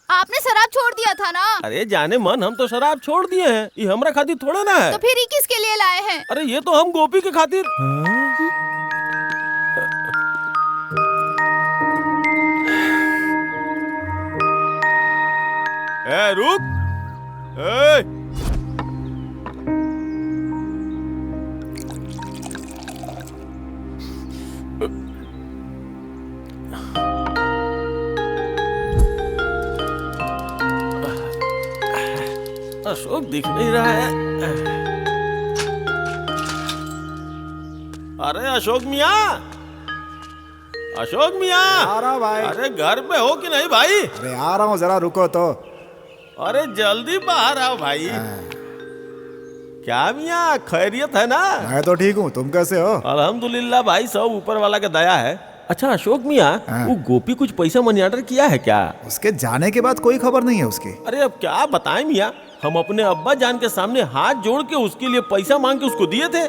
आपने शराब छोड़ दिया था ना? अरे जाने मन, हम तो शराब छोड़ दिए हैं, ये हमरा खातिर थोड़े ना है। तो फिर ये किसके लिए लाए हैं? अरे ये तो हम गोपी के खातिर। ए रुक, ए अशोक दिख नहीं रहा है। अरे अशोक मियाँ, अशोक मियाँ, आ रहा हूँ भाई। अरे घर पे हो कि नहीं भाई? अरे आ रहा हूँ, जरा रुको तो। अरे जल्दी बाहर आओ भाई। क्या मियाँ, खैरियत है ना? मैं तो ठीक हूँ, तुम कैसे हो? अल्हम्दुलिल्लाह भाई, सब ऊपर वाला का दया है। अच्छा अशोक मियाँ, वो गोपी कुछ पैसा मनी ऑर्डर किया है क्या? उसके जाने के बाद कोई खबर नहीं है उसकी। अरे अब क्या बताएं मियाँ, हम अपने अब्बा जान के सामने हाथ जोड़ के उसके लिए पैसा मांग के उसको दिए थे।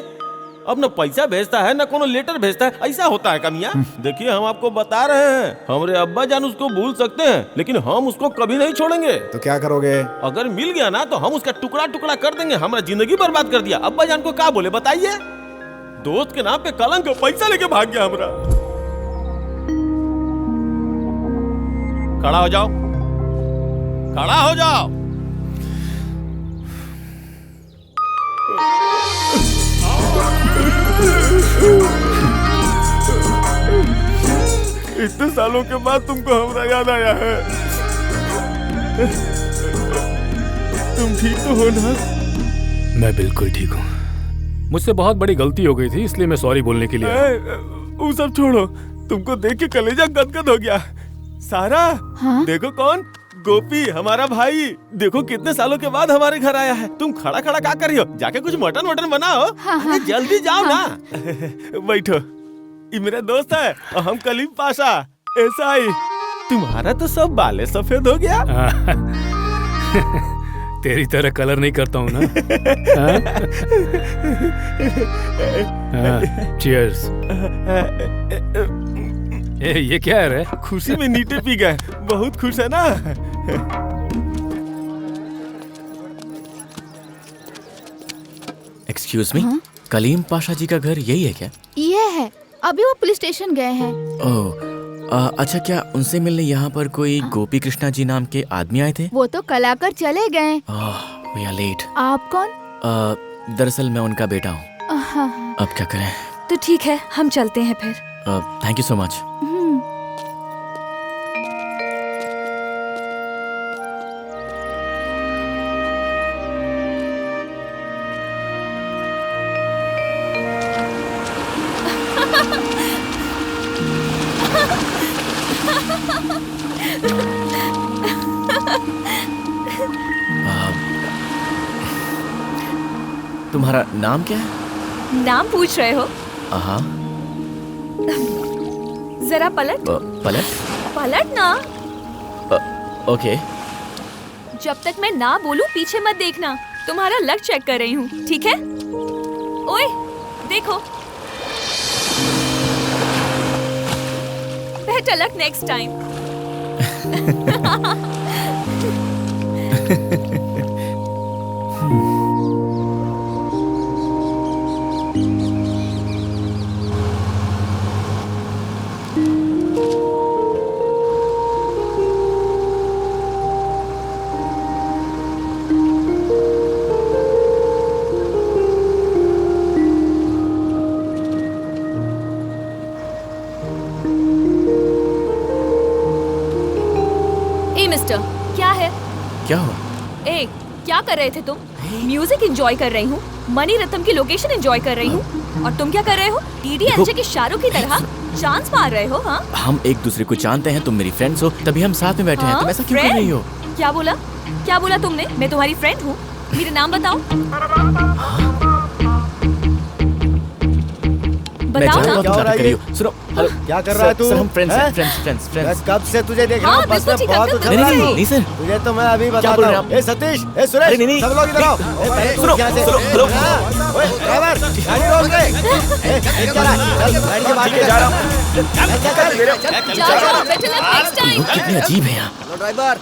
अब न पैसा भेजता है न कोनो लेटर भेजता है, ऐसा होता है क्या मियाँ? देखिए हम आपको बता रहे हैं, हमारे अब्बा जान उसको भूल सकते हैं, लेकिन हम उसको कभी नहीं छोड़ेंगे। तो क्या करोगे? अगर मिल गया ना तो हम उसका टुकड़ा टुकड़ा कर देंगे। हमारा जिंदगी बर्बाद कर दिया। अब्बा जान को क्या बोले बताइए? दोस्त के नाम पे कलंक, पैसा लेके भाग गया हमारा। खड़ा हो जाओ, खड़ा हो जाओ। इतने सालों के बाद तुमको हमारा याद आया है। तुम ठीक तो हो ना? मैं बिल्कुल ठीक हूँ। मुझसे बहुत बड़ी गलती हो गई थी, इसलिए मैं सॉरी बोलने के लिए आया। वो सब छोड़ो, तुमको देख के कलेजा गदगद हो गया। सारा, हाँ? देखो कौन, गोपी, हमारा भाई। देखो कितने सालों के बाद हमारे घर आया है। तुम खड़ा खड़ा क्या कर रही हो? जाके कुछ मटन वटन बनाओ। हाँ, जल्दी जाओ ना। बैठो, ये मेरा दोस्त है और हम कलीम पाशा। ऐसा ही तुम्हारा तो सब बाले सफेद हो गया। तेरी तरह कलर नहीं करता हूँ ना। चीयर्स। ये क्या है रे? खुशी में नीटे पी गए, बहुत खुश है ना। एक्सक्यूज मी, कलीम पाशा जी का घर यही है क्या? ये है, अभी वो पुलिस स्टेशन गए हैं। ओह, अच्छा, क्या उनसे मिलने यहाँ पर कोई गोपी कृष्णा जी नाम के आदमी आए थे? वो तो कल आकर चले गए। We are late. आप कौन? दरअसल मैं उनका बेटा हूँ। अब क्या करें? तो ठीक है, हम चलते हैं फिर। Thank you so much. तुम्हारा नाम क्या है? नाम पूछ रहे हो? हाँ। जरा पलट। पलट? पलट ना। ओके। जब तक मैं ना बोलूं पीछे मत देखना। तुम्हारा लक चेक कर रही हूँ, ठीक है? ओए, देखो। Better luck next time. क्या है? क्या हुआ? ए, क्या कर रहे थे तुम? म्यूजिक एंजॉय कर रही हूँ, मनी रत्नम की लोकेशन एंजॉय कर रही हूँ, और तुम क्या कर रहे हो? डीडीएलजे के शाहरुख की तरह चांस मार रहे हो? हाँ, हम एक दूसरे को जानते हैं, तुम मेरी फ्रेंड्स हो, तभी हम साथ में बैठे हैं। तुम ऐसा क्यों कर रही हो? क्या बोला? क्या बोला तुमने? मैं तुम्हारी फ्रेंड हूँ? मेरा नाम बताओ। बताओ ना। सुनो, हेलो क्या कर रहा है तू? सर हम फ्रेंड्स हैं? हैं, फ्रेंड्स मैं कब से तुझे देख रहा हूँ, बस में बहुत उछल रहा है। नहीं सर, तुझे तो मैं अभी क्या बोल रहे बताता हैं हूँ। ए सतीश, ए सुरेश, अरे नहीं, सब लोग इधर आओ। ए, पहले तू सुनो, यहाँ से- सुनो, हेलो। हाँ, ओए, ड्राइवर, गाड़ी रोक ले। ए, चल रहा है, चल, गाड़ी के बाहर ठीक है, जा रहा हूँ। नेक्स्ट लोग कितने अजीब हैं यहाँ। Hello driver.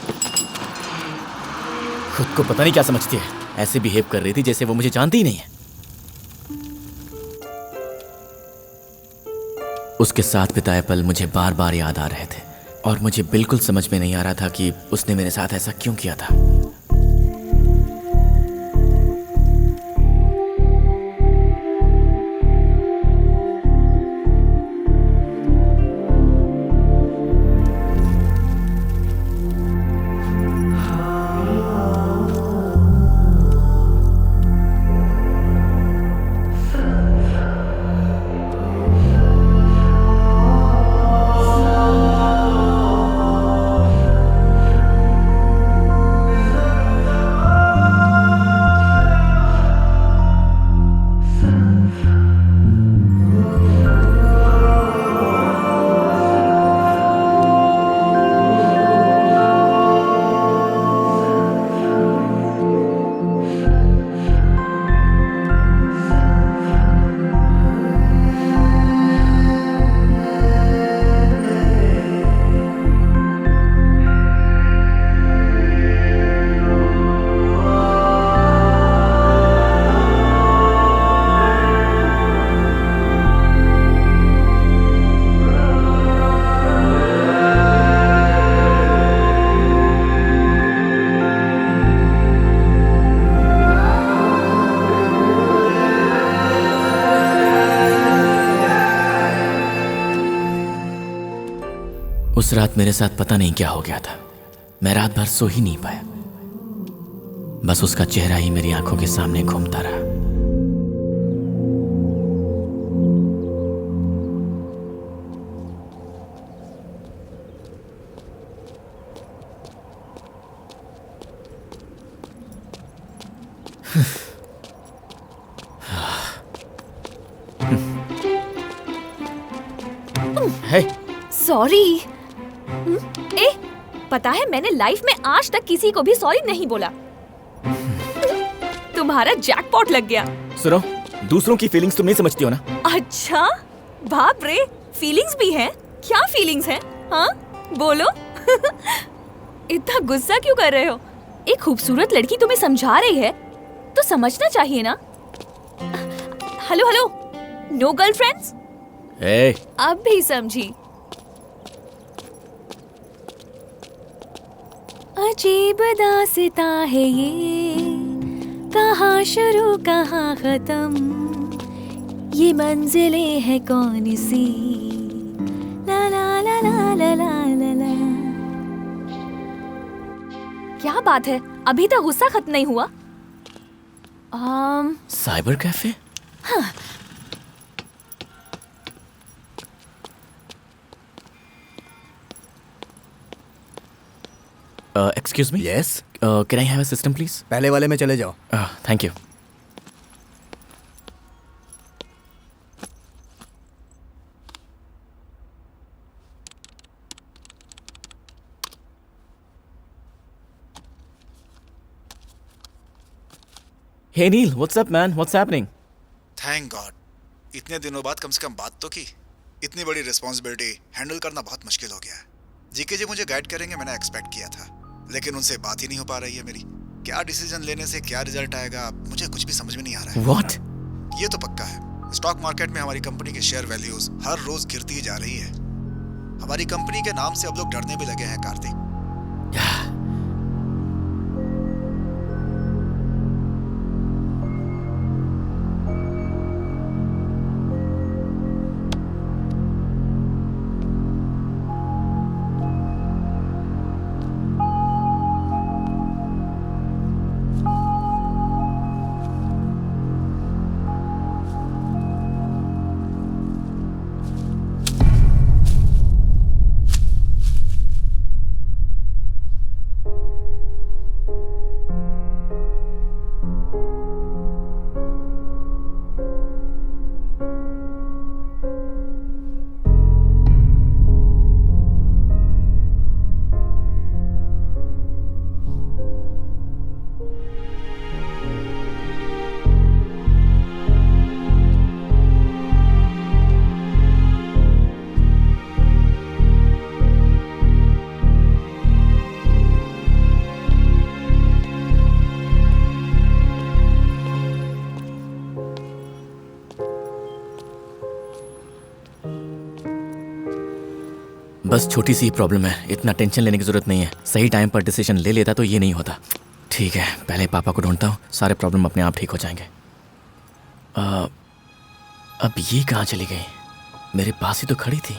खुद को पता नहीं क्या समझती है, ऐसे बिहेव कर रही थी जैसे वो मुझे जानती ही नहीं है। उसके साथ बिताए पल मुझे बार बार याद आ रहे थे और मुझे बिल्कुल समझ में नहीं आ रहा था कि उसने मेरे साथ ऐसा क्यों किया था। उस रात मेरे साथ पता नहीं क्या हो गया था। मैं रात भर सो ही नहीं पाया, बस उसका चेहरा ही मेरी आंखों के सामने घूमता रहा। है सॉरी। ए, पता है मैंने लाइफ में आज तक किसी को भी सॉरी नहीं बोला। तुम्हारा जैकपॉट लग गया। सुनो, दूसरों की फीलिंग्स तुम नहीं समझती हो ना। अच्छा, बाप रे, फीलिंग्स भी हैं? क्या फीलिंग्स हैं? हाँ, बोलो। इतना गुस्सा क्यों कर रहे हो? एक खूबसूरत लड़की तुम्हें समझा रही है तो समझना चाहिए ना। Hello hello, no girlfriends? अब भी समझी। अजीब दास्तां है ये, कहाँ शुरू कहाँ खत्म, ये मंजिलें हैं कौन सी, ला ला ला ला ला ला ला ला। क्या बात है, अभी तक गुस्सा खत्म नहीं हुआ? Cyber cafe? हाँ। Excuse me? Yes. Can I have a system, please? पहले वाले में चले जाओ। Thank you. Hey Neil, what's up, man? What's happening? Thank God, इतने दिनों बाद कम से कम बात तो की। इतनी बड़ी रिस्पॉन्सिबिलिटी हैंडल करना बहुत मुश्किल हो गया है। जीके जी मुझे गाइड करेंगे मैंने एक्सपेक्ट किया था, लेकिन उनसे बात ही नहीं हो पा रही है मेरी। क्या डिसीजन लेने से क्या रिजल्ट आएगा मुझे कुछ भी समझ में नहीं आ रहा है। What? ये तो पक्का है, स्टॉक मार्केट में हमारी कंपनी के शेयर वैल्यूज हर रोज गिरती ही जा रही है। हमारी कंपनी के नाम से अब लोग डरने भी लगे हैं कार्तिक। बस छोटी सी प्रॉब्लम है, इतना टेंशन लेने की जरूरत नहीं है। सही टाइम पर डिसीजन ले लेता तो ये नहीं होता। ठीक है, पहले पापा को ढूंढता हूँ, सारे प्रॉब्लम अपने आप ठीक हो जाएंगे। अब ये कहाँ चली गई? मेरे पास ही तो खड़ी थी।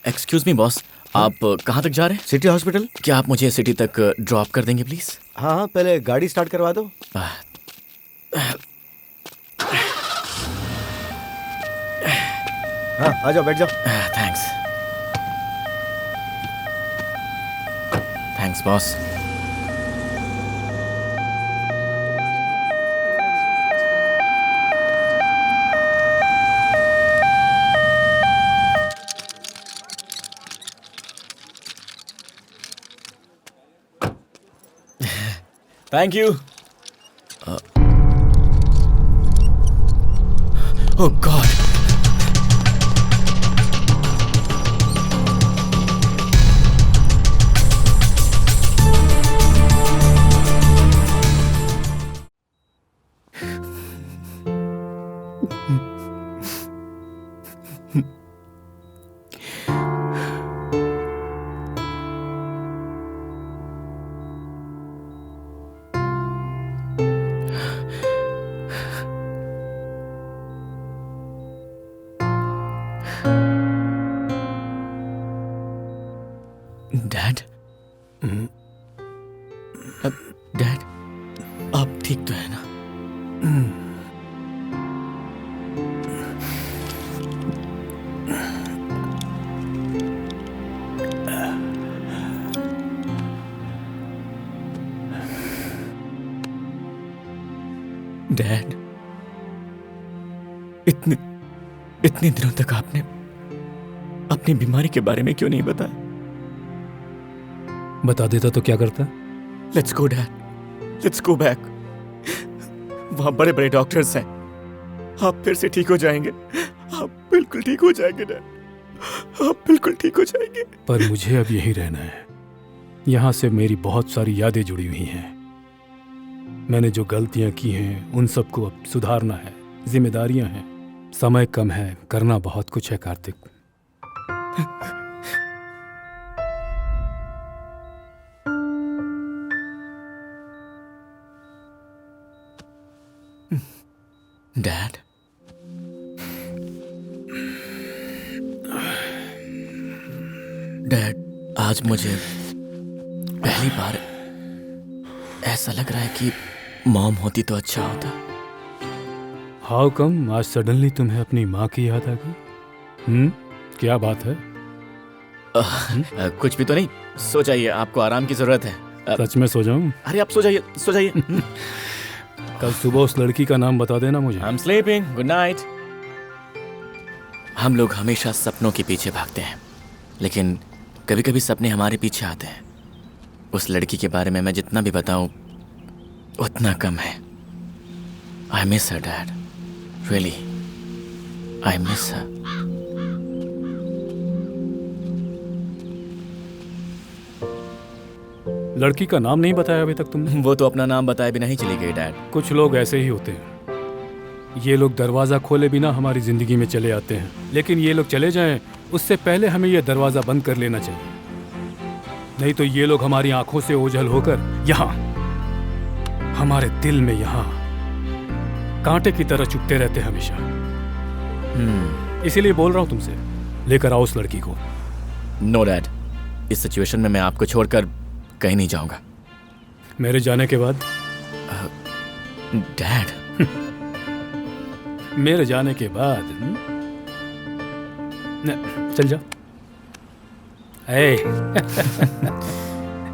एक्सक्यूज मी बॉस, आप कहाँ तक जा रहे हैं? City hospital. क्या आप मुझे सिटी तक ड्रॉप कर देंगे प्लीज? हाँ, पहले गाड़ी स्टार्ट करवा दो। हाँ, आ जाओ, बैठ जाओ। Thanks thanks boss. Thank you. Oh God. Dad, dad, आप ठीक तो है ना? डैड, इतने दिनों तक आपने अपनी बीमारी के बारे में क्यों नहीं बताया? बता देता तो क्या करता? Let's go dad, let's go back. वहां बड़े बड़े डॉक्टर्स हैं, आप फिर से ठीक हो जाएंगे। आप बिल्कुल ठीक हो जाएंगे डैड, आप बिल्कुल ठीक हो जाएंगे। पर मुझे अब यहीं रहना है। यहाँ से मेरी बहुत सारी यादें जुड़ी हुई हैं। मैंने जो गलतियाँ की हैं उन सबको अब सुधारना है, जिम्मेदारियाँ हैं। समय कम है, करना बहुत कुछ है कार्तिक। डैड, डैड, आज मुझे पहली बार ऐसा लग रहा है कि मॉम होती तो अच्छा होता। हाउ कम आज सडनली तुम्हें अपनी माँ की याद आ गई? क्या बात है? कुछ भी तो नहीं, सो जाइए, आपको आराम की जरूरत है। सच में सो जाऊं? अरे आप सो जाइए, सो जाइए। कल सुबह उस लड़की का नाम बता देना मुझे। I'm sleeping. Good night. हम लोग हमेशा सपनों के पीछे भागते हैं, लेकिन कभी कभी सपने हमारे पीछे आते हैं। उस लड़की के बारे में मैं जितना भी बताऊं उतना कम है। I miss her, Dad. Really, I miss her. लड़की का नाम नहीं बताया अभी तक तुमने? वो तो अपना नाम बताए बिना ही चली गई डैड। कुछ लोग ऐसे ही होते हैं। ये लोग दरवाज़ा खोले बिना हमारी ज़िंदगी में चले आते हैं, लेकिन ये लोग चले जाएं उससे पहले हमें ये दरवाज़ा बंद कर लेना चाहिए। नहीं तो ये लोग हमारी आंखों से ओझल होकर यहाँ हमारे दिल में यहाँ कांटे की तरह चुभते रहते हैं हमेशा। इसीलिए बोल रहा हूँ तुमसे, लेकर आओ उस लड़की को। नो डैड, इस सिचुएशन में मैं आपको छोड़कर कहीं नहीं जाऊंगा। मेरे जाने के बाद? डैड, मेरे जाने के बाद चल जा। ए,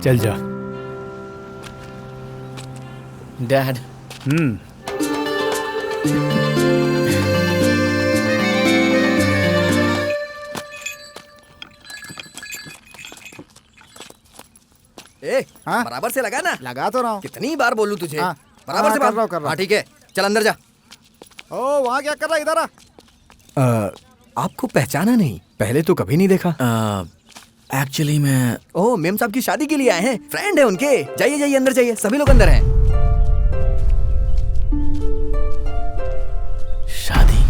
चल जा। डैड। बराबर से लगा ना। लगा तो रहा हूँ। कितनी बार बोलूं तुझे। हाँ, बराबर से कर रहा हूँ। हाँ ठीक है, चल अंदर जा। ओ वहाँ क्या कर रहा है, इधर आ। आपको पहचाना नहीं, पहले तो कभी नहीं देखा। एक्चुअली मैं ओह मेम साहब की शादी के लिए आए हैं, फ्रेंड है उनके। जाइए जाइए अंदर जाइए, सभी लोग अंदर हैं। शादी?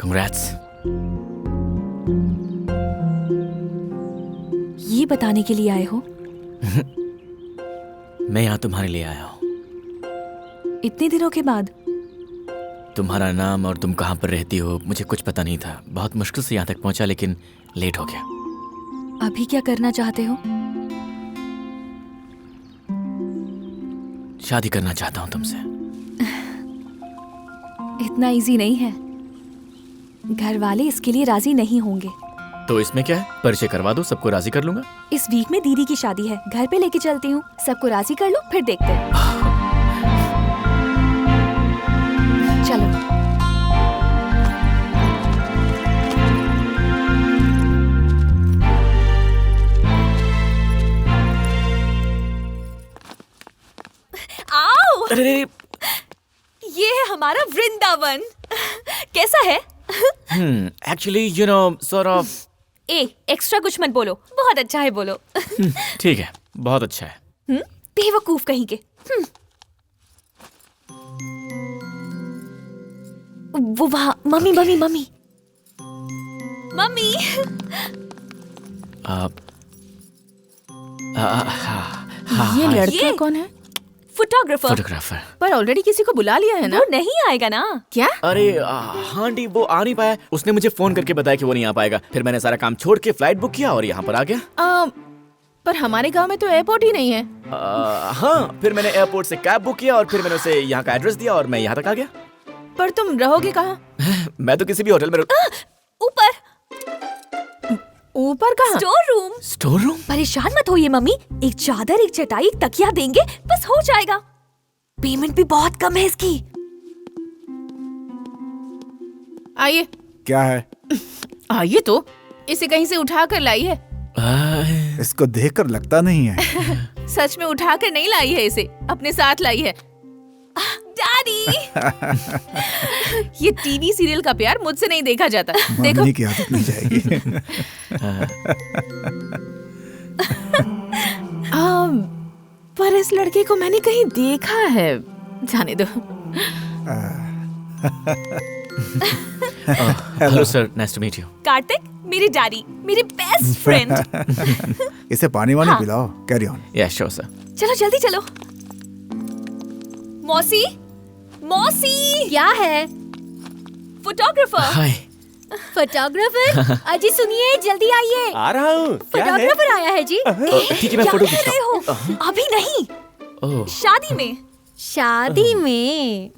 Congrats. ये बताने के लिए आए हो? मैं यहाँ तुम्हारे लिए आया हूँ। इतने दिनों के बाद? तुम्हारा नाम और तुम कहाँ पर रहती हो मुझे कुछ पता नहीं था। बहुत मुश्किल से यहाँ तक पहुँचा, लेकिन लेट हो गया। अभी क्या करना चाहते हो? शादी करना चाहता हूँ तुमसे। इतना इजी नहीं है। घर वाले इसके लिए राजी नहीं होंगे। तो इसमें क्या है, परिचय करवा दो, सबको राजी कर लूंगा। इस वीक में दीदी की शादी है, घर पे लेके चलती हूँ, सबको राजी कर लो, फिर देखते हैं। चलो। आओ! अरे ये है हमारा वृंदावन। कैसा है? Actually you know sort of. Extra कुछ मत बोलो, बहुत अच्छा है बोलो। ठीक है, बहुत अच्छा है। बेवकूफ कहीं के। वो वहाँ मम्मी मम्मी मम्मी मम्मी। ये लड़का कौन है? फोटोग्राफर। पर ऑलरेडी किसी को बुला लिया है ना? वो नहीं आएगा ना? क्या? अरे हाँ आंटी, वो आ नहीं पाया। उसने मुझे फोन करके बताया कि वो नहीं आ पाएगा। फिर मैंने सारा काम छोड़ के फ्लाइट बुक किया और यहाँ पर आ गया। पर हमारे गांव में तो एयरपोर्ट ही नहीं है। हाँ, फिर मैंने एयरपोर्ट से कैब बुक किया और फिर मैंने उसे यहाँ का एड्रेस दिया और मैं यहाँ तक आ गया। पर तुम रहोगे कहाँ? मैं तो किसी भी होटल में ऊपर। ऊपर कहाँ? Store room? परेशान मत होइए मम्मी, एक चादर, एक चटाई, एक तकिया देंगे, बस हो जाएगा। पेमेंट भी बहुत कम है इसकी। आइए। क्या है? आइए तो, इसे कहीं से उठा कर लाई है। इसको देखकर लगता नहीं है। सच में उठा कर नहीं लाई है, इसे अपने साथ लाई है। डैडी। ये टीवी सीरियल का प्यार मुझसे नहीं देखा जाता। देखो मम्मी की आदत नहीं जाएगी। पर इस लड़के को मैंने कहीं देखा है। जाने दो। Hello sir, nice to meet you. Kartik, मेरे डैडी, मेरे बेस्ट फ्रेंड। इसे पानी वानी पिलाओ। Carry on. Yes sure sir. चलो जल्दी चलो। मौसी, मौसी। क्या है? फोटोग्राफर। हाय। फोटोग्राफर? अजी सुनिए, जल्दी आइए। आ रहा हूँ। फोटोग्राफर आया है जी। ठीक है, मैं फोटो खींचता हूँ। अभी नहीं, ओह शादी में। शादी में?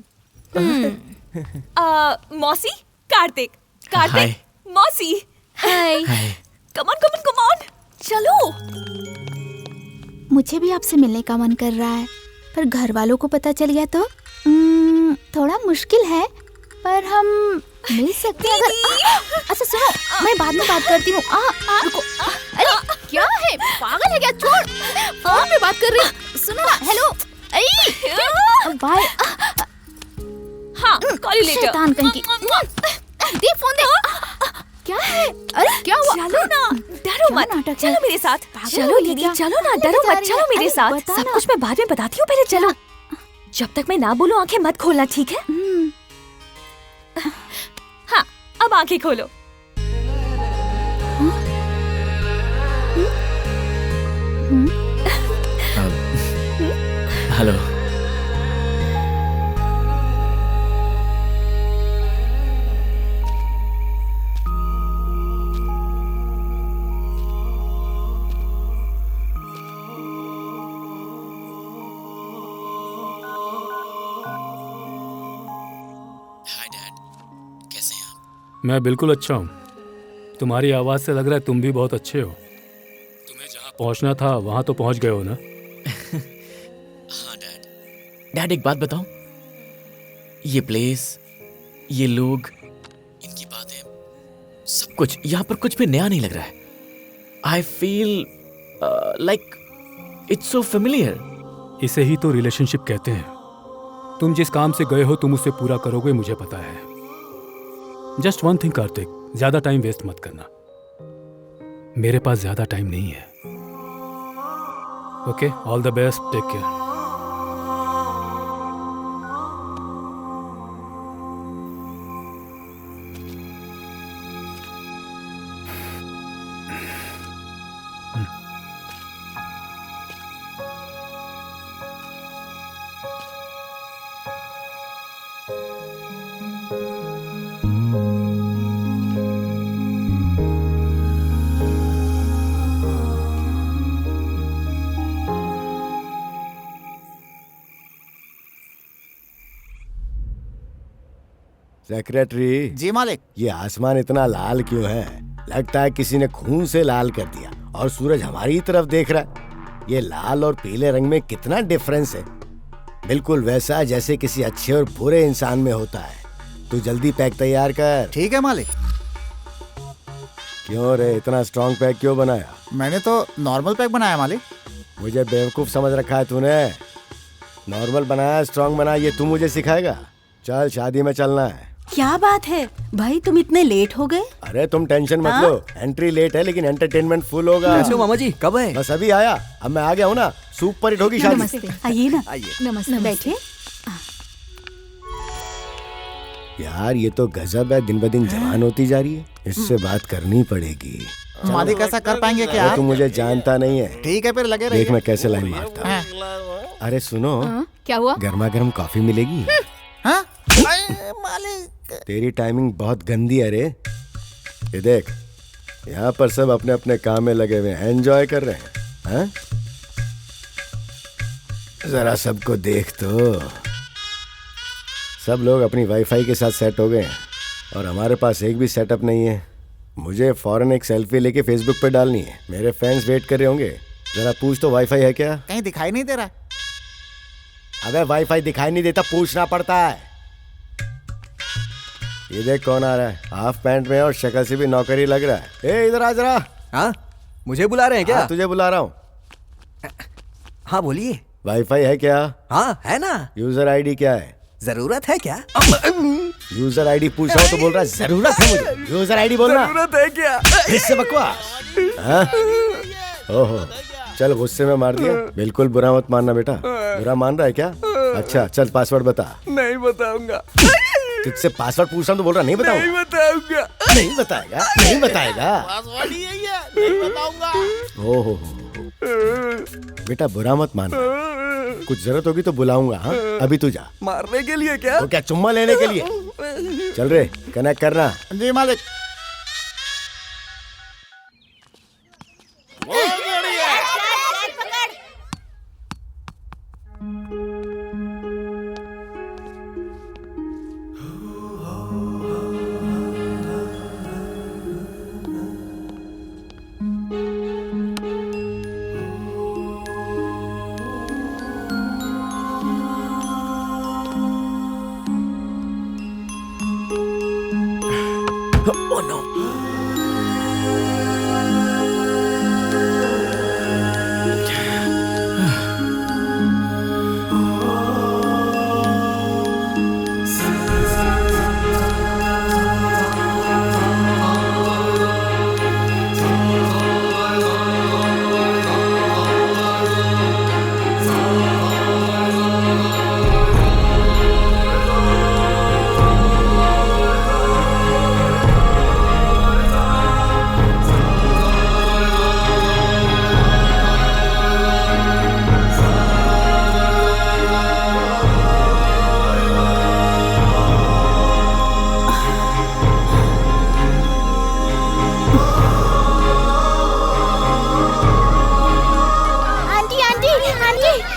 मौसी, कार्तिक, कार्तिक, मौसी। Hi. Come on come on come on, चलो। मुझे भी आपसे मिलने का मन कर रहा है, पर घर वालों को पता चल गया तो थोड़ा मुश्किल है, पर हम मिल सकते हैं अगर। अच्छा सुनो, मैं बाद में बात करती हूँ। रुको। अरे क्या है, पागल है क्या? छोड़, फोन पे बात कर रही। सुनो ना, हेलो। बाय। हाँ, कॉल यू लेटर। शैतान कहीं की। दे फोन दे। क्या है? अरे क्या हुआ? चलो ना, डरो मत, चलो मेरे साथ। चलो दीदी, चलो ना, डरो मत, चलो मेरे साथ। सब कुछ मैं बाद में बताती हूँ, पहले चलो। जब तक मैं ना बोलूं आंखें मत खोलना, ठीक है? हाँ, अब आंखें खोलो। हेलो। मैं बिल्कुल अच्छा हूँ। तुम्हारी आवाज से लग रहा है तुम भी बहुत अच्छे हो। तुम्हें जहाँ पहुँचना था वहाँ तो पहुँच गए हो ना? हाँ डैड एक बात बताऊं, ये प्लेस, ये लोग, इनकी बातें, सब कुछ यहाँ पर कुछ भी नया नहीं लग रहा है। I feel like it's so familiar. इसे ही तो रिलेशनशिप कहते हैं। तुम जिस काम से गए हो तुम उसे पूरा करोगे, मुझे पता है। जस्ट वन थिंग कार्तिक, ज्यादा टाइम वेस्ट मत करना। मेरे पास ज्यादा टाइम नहीं है। Okay, all the best, take care. Secretary जी मालिक। ये आसमान इतना लाल क्यों है? लगता है किसी ने खून से लाल कर दिया। और सूरज हमारी तरफ देख रहा है। ये लाल और पीले रंग में कितना डिफरेंस है। बिल्कुल वैसा जैसे किसी अच्छे और बुरे इंसान में होता है। तू जल्दी पैक तैयार कर। ठीक है मालिक। क्यों रे, इतना स्ट्रॉन्ग पैक क्यों बनाया? मैंने तो नॉर्मल पैक बनाया मालिक। मुझे बेवकूफ समझ रखा है तूने। नॉर्मल बनाया, स्ट्रॉन्ग बनाया, ये तू मुझे सिखाएगा? चल, शादी में चलना है। क्या बात है भाई, तुम इतने लेट हो गए? अरे तुम टेंशन मत लो, एंट्री लेट है लेकिन एंटरटेनमेंट फुल होगा। कैसे हो मामा जी, कब है? बस अभी आया, अब मैं आ गया हूँ ना। सुपर हिट होगी शादी। नमस्ते, आइए ना। आइए। नमस्ते, बैठिए। यार ये तो गजब है, दिन ब दिन जवान होती जा रही है। इससे बात करनी पड़ेगी। मालिक ऐसा कर पाएंगे क्या? तू मुझे जानता नहीं है। ठीक है फिर, लगे रहिए। देख मैं कैसे लाइन मारता हूँ। अरे सुनो, क्या हुआ? गर्मा गर्म कॉफी मिलेगी? हाँ? मालिक तेरी टाइमिंग बहुत गंदी है रे। ये देख, यहाँ पर सब अपने अपने काम में लगे हुए हैं, एंजॉय कर रहे हैं। हाँ? जरा सबको देख तो। सब लोग अपनी वाईफाई के साथ सेट हो गए हैं और हमारे पास एक भी सेटअप नहीं है। मुझे फौरन एक सेल्फी लेके फेसबुक पे डालनी है। मेरे फैंस वेट कर रहे होंगे। जरा पूछ तो वाईफाई है क्या? कहीं दिखाई नहीं दे रहा। अबे वाईफाई दिखाई नहीं देता, पूछना पड़ता है। ये देख कौन आ रहा है, हाफ पैंट में और शक्ल से भी नौकरी लग रहा है। ए इधर आ जरा। हाँ, मुझे बुला रहे हैं क्या? हाँ, तुझे बुला रहा हूँ। हाँ बोलिए। वाईफाई है क्या? हाँ है ना। यूजर आईडी क्या है? जरूरत है क्या? यूजर आईडी पूछ रहा हूँ तो बोल रहा है जरूरत है मुझे। यूजर आईडी बोलना। जरूरत है क्या? इससे बकवास। हाँ? ओहो, चल गुस्से में मार दिया। बिल्कुल बुरा मत मानना बेटा। बुरा मान रहा है क्या? अच्छा चल पासवर्ड बता। नहीं बताऊंगा। तुझसे पासवर्ड पूछ रहा हूँ तो बोल रहा नहीं बताऊंगा। नहीं बताऊंगा। नहीं बताएगा, नहीं बताएगा। पासवर्ड ही है, नहीं बताऊंगा। ओहो बेटा बुरा मत मानना। कुछ जरूरत होगी तो बुलाऊंगा। हाँ अभी तू जा। मारने के लिए क्या? तो क्या चुम्मा लेने के लिए? चल रे कनेक्ट करना। जी मालिक।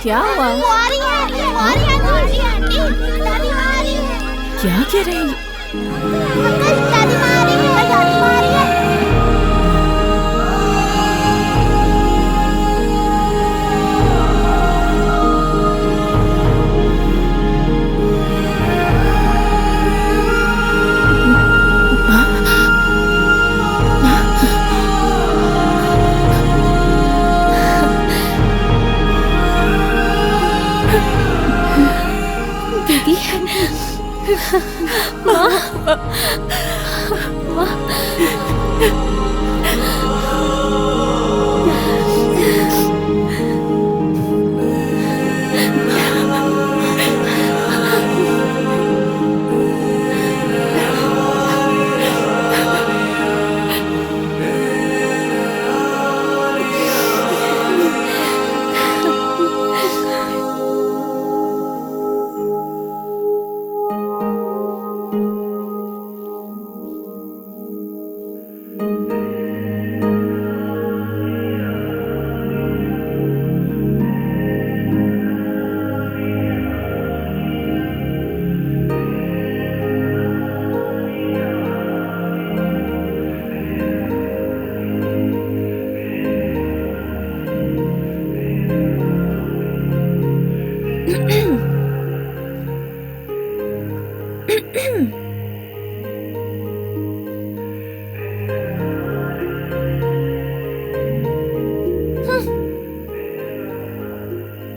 क्या हुआ? क्या कह रही है?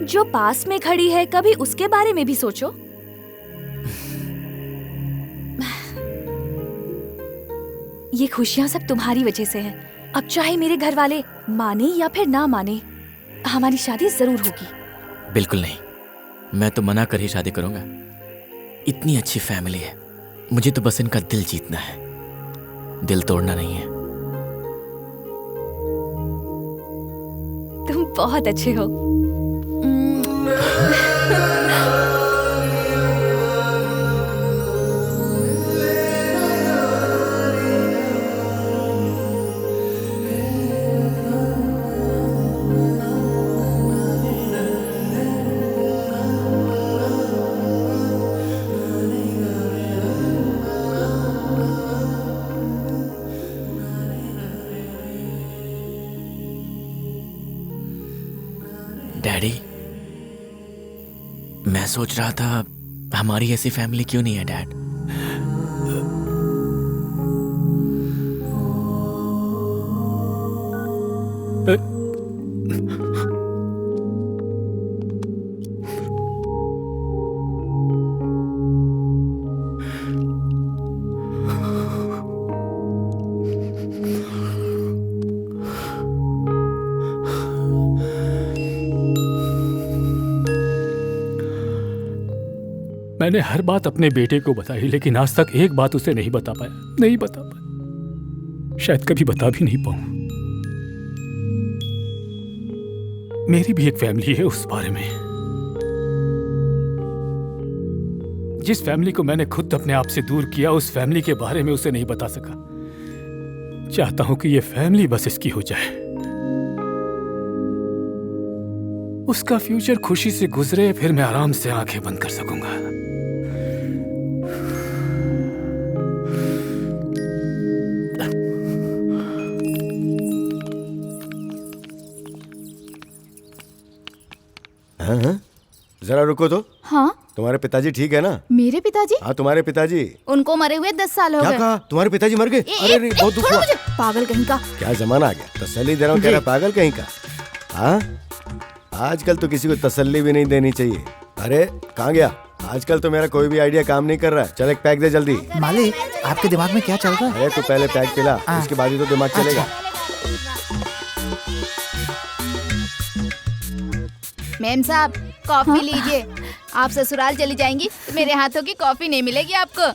जो पास में खड़ी है, कभी उसके बारे में भी सोचो। ये खुशियां सब तुम्हारी वजह से है। अब चाहे मेरे घर वाले माने या फिर ना माने, हमारी शादी जरूर होगी। बिल्कुल नहीं, मैं तो मना कर ही शादी करूंगा। इतनी अच्छी फैमिली है, मुझे तो बस इनका दिल जीतना है, दिल तोड़ना नहीं है। तुम बहुत अच्छे हो। डैडी, मैं सोच रहा था हमारी ऐसी फैमिली क्यों नहीं है डैड? मैंने हर बात अपने बेटे को बताई, लेकिन आज तक एक बात उसे नहीं बता पाया। शायद कभी बता भी नहीं पाऊं। मेरी भी एक फैमिली है, उस बारे में। जिस फैमिली को मैंने खुद अपने आप से दूर किया, उस फैमिली के बारे में उसे नहीं बता सका। चाहता हूं कि ये फैमिली बस इसकी हो जाए, उसका फ्यूचर खुशी से गुजरे, फिर मैं आराम से आंखें बंद कर सकूंगा। हाँ? जरा रुको तो। हाँ? तुम्हारे पिताजी ठीक है ना? मेरे पिताजी? हाँ, तुम्हारे पिताजी। उनको मरे हुए 10 साल हो गए। क्या कहा? तुम्हारे पिताजी मर गए? अरे नहीं, बहुत दुख हुआ। पागल कहीं का। क्या जमाना आ गया, तसल्ली दे रहा हूँ, कह रहा पागल कहीं का। हाँ, आजकल तो किसी को तसल्ली भी नहीं देनी चाहिए। अरे कहाँ गया? आजकल तो मेरा कोई भी आइडिया काम नहीं कर रहा है। चल एक पैक दे जल्दी। मालिक, आपके दिमाग में क्या चल रहा है? अरे तू पहले पैक पिला, उसके बाद ही तो दिमाग चलेगा। मैम साहब, कॉफी लीजिए। आप ससुराल चली जाएंगी तो मेरे हाथों की कॉफी नहीं मिलेगी आपको।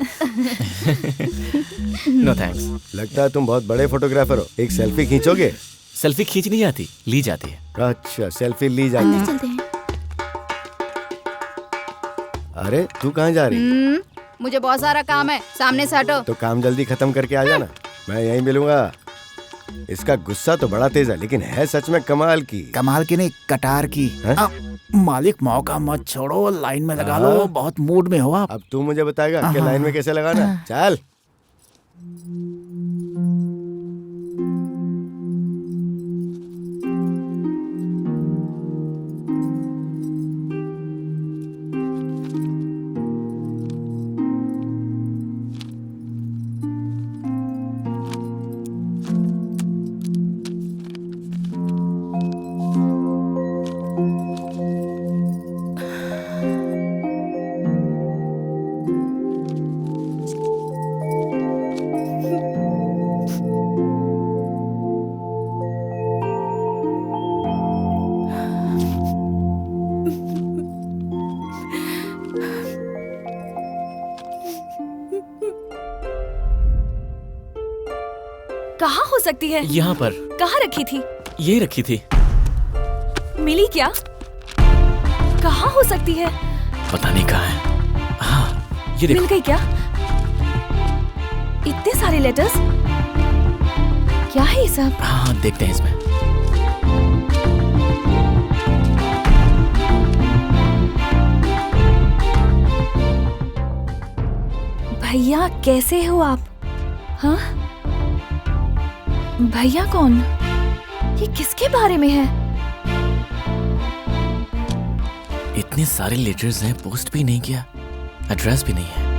No thanks. लगता है तुम बहुत बड़े फोटोग्राफर हो। एक सेल्फी खींचोगे? सेल्फी खींच नहीं जाती, ली जाती है। अच्छा, सेल्फी ली जाती है। चलते हैं। अरे तू कहाँ जा रही? मुझे बहुत सारा काम है, सामने से हटो। तो काम जल्दी खत्म करके आ जाना, मैं यहीं मिलूंगा। इसका गुस्सा तो बड़ा तेज है, लेकिन है सच में कमाल की। कमाल की नहीं, कटार की। मालिक मौका मत छोड़ो, लाइन में लगा लो, बहुत मूड में हो आप। अब तू मुझे बताएगा कि लाइन में कैसे लगाना। चल। कहाँ हो सकती है? यहाँ पर। कहाँ रखी थी? ये रखी थी। मिली क्या? कहाँ हो सकती है? पता नहीं कहाँ है। हाँ, ये देखो। मिल गई क्या? इतने सारे लेटर्स, क्या है ये सब? हाँ, देखते हैं इसमें। भैया कैसे हो आप? हाँ? भैया कौन? ये किसके बारे में है? इतने सारे लेटर्स हैं, पोस्ट भी नहीं किया, एड्रेस भी नहीं है।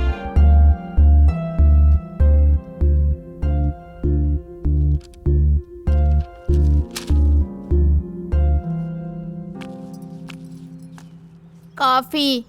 कॉफी।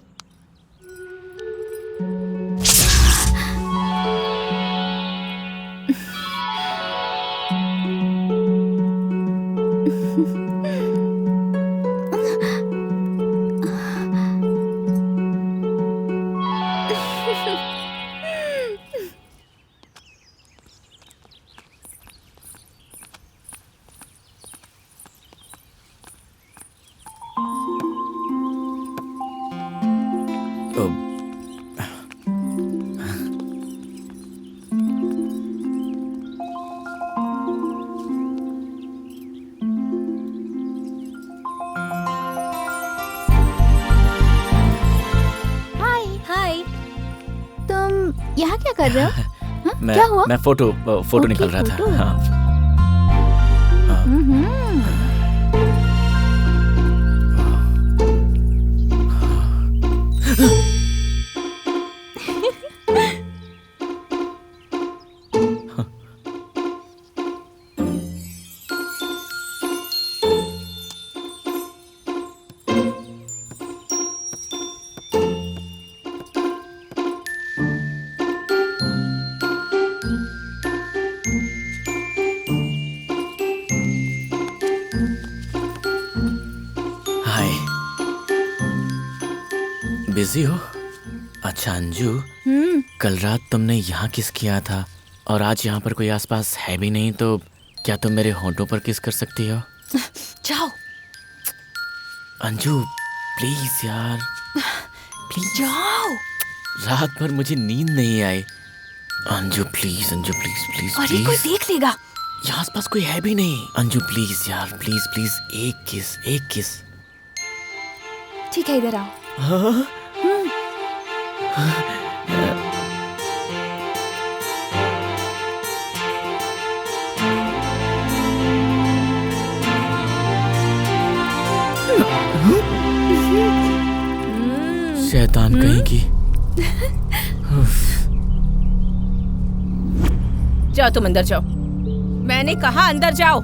यहाँ क्या कर रहे हो? हाँ? क्या हुआ? मैं फोटो निकल रहा था। हाँ। बिजी हो? अच्छा अंजू, कल रात तुमने यहाँ किस किया था और आज यहाँ पर कोई आसपास है भी नहीं, तो क्या तुम मेरे होंठों पर किस कर सकती हो? जाओ अंजू, प्लीज यार, प्लीज जाओ। रात भर मुझे नींद नहीं आई। Anju please, Anju please please अरे प्लीज। कोई देख लेगा। यहाँ आसपास कोई है भी नहीं। अंजू प्लीज यार, प्लीज प्लीज, एक किस, एक किस। ठीक है, इधर आओ। हाँ? शैतान कहीं की। जाओ, तुम अंदर जाओ। मैंने कहा अंदर जाओ।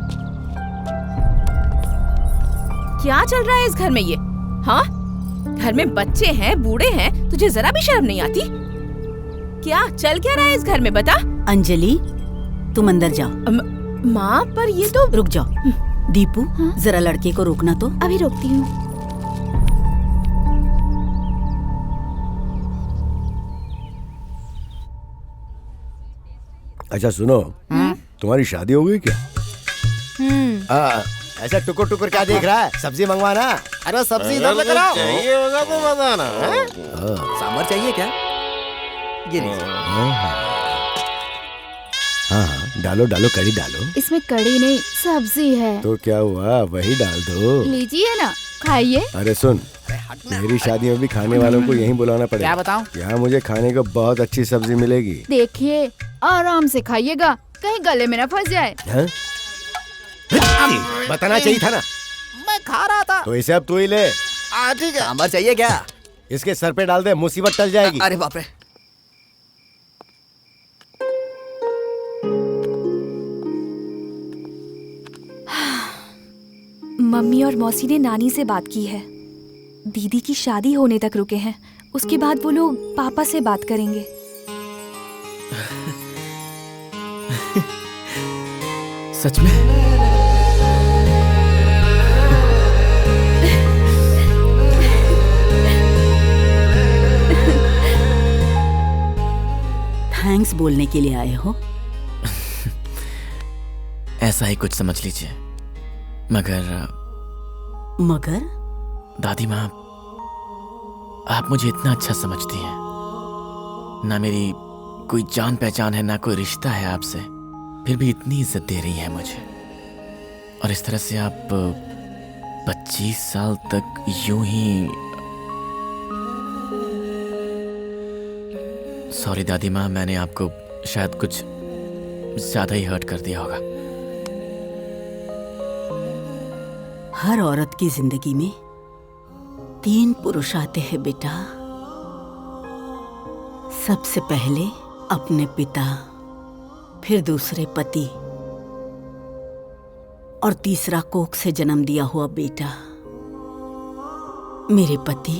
क्या चल रहा है इस घर में ये? हाँ, घर में बच्चे हैं, बूढ़े हैं, तुझे जरा भी शर्म नहीं आती? क्या चल क्या रहा है इस घर में, बता। अंजलि, तुम अंदर जाओ। माँ, पर ये तो। रुक जाओ। दीपू, जरा लड़के को रोकना तो। अभी रोकती हूँ। अच्छा सुनो, तुम्हारी शादी हो गई क्या? ऐसा टुकुर टुकुर क्या देख रहा है? सब्जी मंगवाना। अरे सब्जी इधर लेकर आओ। चाहिए होगा तो बताना। सांभर चाहिए क्या? ये लीजिए। हाँ, डालो डालो, कड़ी डालो। इसमें कड़ी नहीं, सब्जी है। तो क्या हुआ, वही डाल दो। लीजिए ना। खाइए। अरे सुन, मेरी शादी में भी खाने वालों को यहीं बुलाना पड़ेगा। क्या बताऊं? यहाँ मुझे खाने को बहुत अच्छी सब्जी मिलेगी। देखिए आराम से खाइएगा, कहीं गले में ना फंस जाए। हाँ? बताना चाहिए था ना। मैं खा रहा था। तो इसे अब तू ही ले। ठीक है। सांभर चाहिए क्या? इसके सर पे डाल दे, मुसीबत टल जाएगी। अरे बाप रे। मम्मी और मौसी ने नानी से बात की है। दीदी की शादी होने तक रुके हैं, उसके बाद वो लोग पापा से बात करेंगे। सच में? थैंक्स बोलने के लिए आए हो? ऐसा ही कुछ समझ लीजिए। मगर दादी माँ, आप मुझे इतना अच्छा समझती हैं। ना मेरी कोई जान पहचान है, ना कोई रिश्ता है आपसे, फिर भी इतनी इज्जत दे रही है मुझे। और इस तरह से आप 25 साल तक यूं ही। सॉरी दादी माँ, मैंने आपको शायद कुछ ज्यादा ही हर्ट कर दिया होगा। हर औरत की जिंदगी में 3 पुरुष आते हैं बेटा। सबसे पहले अपने पिता, फिर दूसरे पति, और तीसरा कोख से जन्म दिया हुआ बेटा। मेरे पति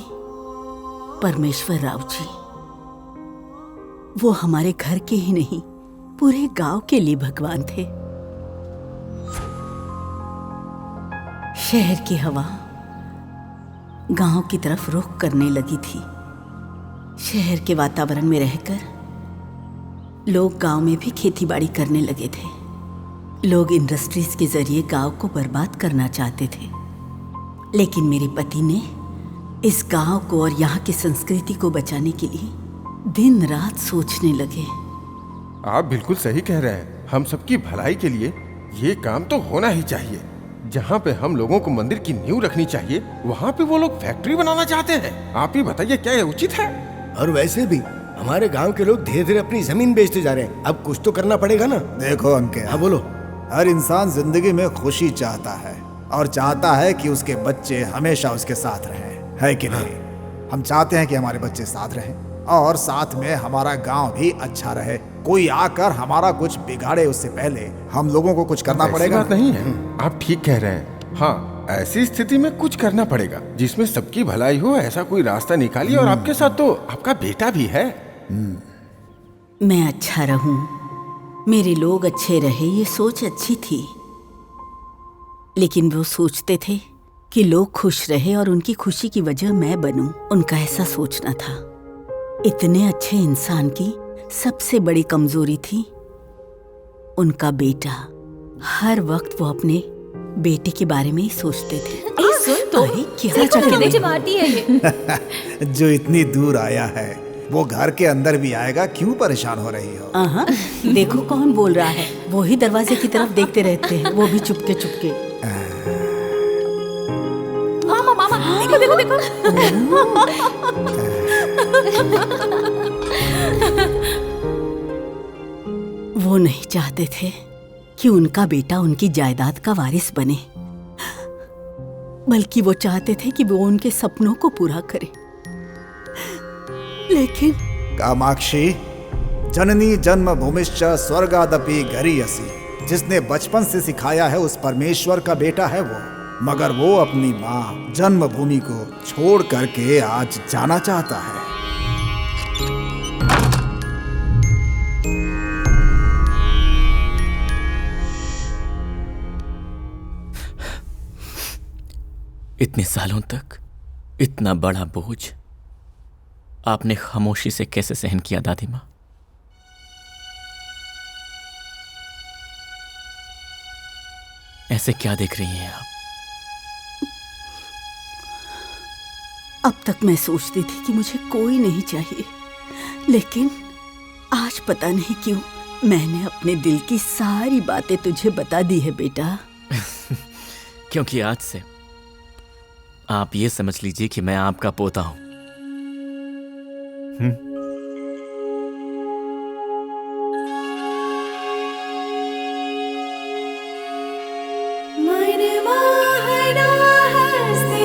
परमेश्वर राव जी, वो हमारे घर के ही नहीं, पूरे गांव के लिए भगवान थे। शहर की हवा गांव की तरफ रुख करने लगी थी। शहर के वातावरण में रहकर लोग गांव में भी खेतीबाड़ी करने लगे थे। लोग इंडस्ट्रीज के जरिए गांव को बर्बाद करना चाहते थे, लेकिन मेरे पति ने इस गांव को और यहाँ की संस्कृति को बचाने के लिए दिन रात सोचने लगे। आप बिल्कुल सही कह रहे हैं। हम सबकी भलाई के लिए ये काम तो होना ही चाहिए। जहाँ पे हम लोगों को मंदिर की नींव रखनी चाहिए, वहाँ पे वो लोग फैक्ट्री बनाना चाहते हैं। आप ही बताइए, क्या ये उचित है? और वैसे भी हमारे गांव के लोग धीरे धीरे अपनी जमीन बेचते जा रहे हैं। अब कुछ तो करना पड़ेगा ना। देखो अंकित, हाँ बोलो। हर इंसान जिंदगी में खुशी चाहता है और चाहता है कि उसके बच्चे हमेशा उसके साथ रहें, है कि नहीं? हम चाहते हैं कि हमारे बच्चे साथ रहें और साथ में हमारा गांव भी अच्छा रहे। कोई आकर हमारा कुछ बिगाड़े उससे पहले हम लोगों को कुछ करना पड़ेगा। बात नहीं है, आप ठीक कह रहे हैं। हाँ, ऐसी स्थिति में कुछ करना पड़ेगा जिसमें सबकी भलाई हो। ऐसा कोई रास्ता निकालिए। और आपके साथ तो आपका बेटा भी है। मैं अच्छा रहूं, मेरे लोग अच्छे रहे, ये सोच अच्छी थी। लेकिन वो सोचते थे कि लोग खुश रहे और उनकी खुशी की वजह मैं बनूं। उनका ऐसा सोचना था। इतने अच्छे इंसान की सबसे बड़ी कमजोरी थी उनका बेटा। हर वक्त वो अपने बेटे के बारे में ही सोचते थे। सुन तो, क्या मुझे मारती है ये। जो इतनी दूर आया है वो घर के अंदर भी आएगा, क्यों परेशान हो रही हो? देखो कौन बोल रहा है। वो ही दरवाजे की तरफ देखते रहते हैं, वो भी चुपके चुपके। मामा मामा, देखो देखो वो नहीं चाहते थे कि उनका बेटा उनकी जायदाद का वारिस बने, बल्कि वो चाहते थे कि वो उनके सपनों को पूरा करे। लेकिन कामाक्षी, जननी जन्म भूमिश्च स्वर्गादपि गरीयसी, जिसने बचपन से सिखाया है उस परमेश्वर का बेटा है वो। मगर वो अपनी माँ जन्मभूमि को छोड़ करके आज जाना चाहता है। इतने सालों तक इतना बड़ा बोझ आपने खामोशी से कैसे सहन किया दादी माँ? ऐसे क्या देख रही हैं आप? अब तक मैं सोचती थी कि मुझे कोई नहीं चाहिए, लेकिन आज पता नहीं क्यों मैंने अपने दिल की सारी बातें तुझे बता दी है बेटा। क्योंकि आज से आप ये समझ लीजिए कि मैं आपका पोता हूं।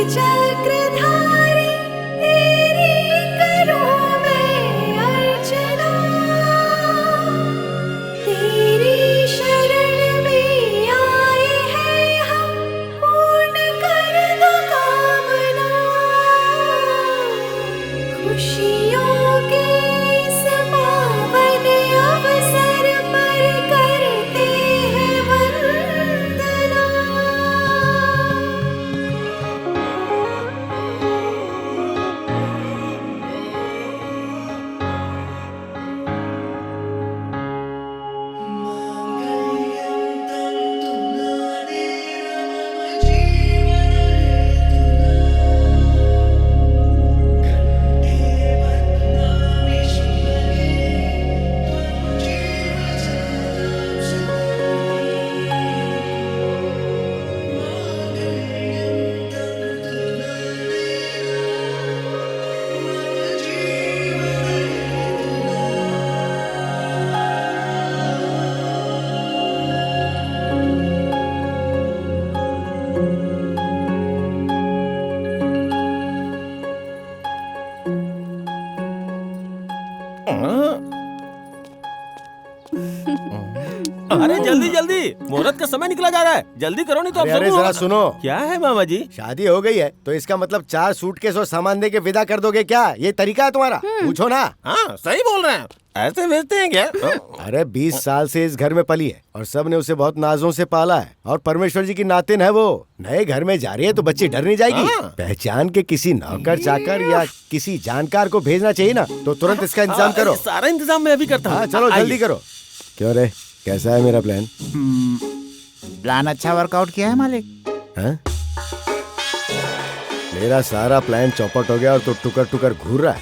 चक्रधारी तेरी करूं मैं अर्चना, तेरी शरण में आए हैं हम, पूर्ण कर दो कामना। खुशियों के इस पावन अवसर पर करते हैं वंदना। अरे जल्दी जल्दी, मुहूर्त का समय निकला जा रहा है, जल्दी करो नहीं तो अब अरे जरा सुनो। क्या है मामा जी? शादी हो गई है तो इसका मतलब 4 सूटकेस और सामान दे के विदा कर दोगे क्या? ये तरीका है तुम्हारा? पूछो ना। हाँ सही बोल रहे हैं, ऐसे भेजते हैं क्या? अरे 20 साल से इस घर में पली है और सब ने उसे बहुत नाजों से पाला है और परमेश्वर जी की नातिन है वो। नए घर में जा रही है तो बच्ची डर नहीं जाएगी? पहचान के किसी नौकर चाकर या किसी जानकार को भेजना चाहिए ना, तो तुरंत इसका इंतजाम करो। सारा इंतजाम मैं अभी करता हूँ। चलो जल्दी करो। क्यों रे, कैसा है मेरा प्लान? प्लान अच्छा वर्कआउट किया है मालिक। हाँ? मेरा सारा प्लान चौपट हो गया और तू टुकर टुकर घूर रहा है।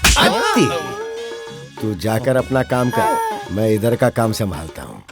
तू जाकर अपना काम कर, मैं इधर का काम संभालता हूँ।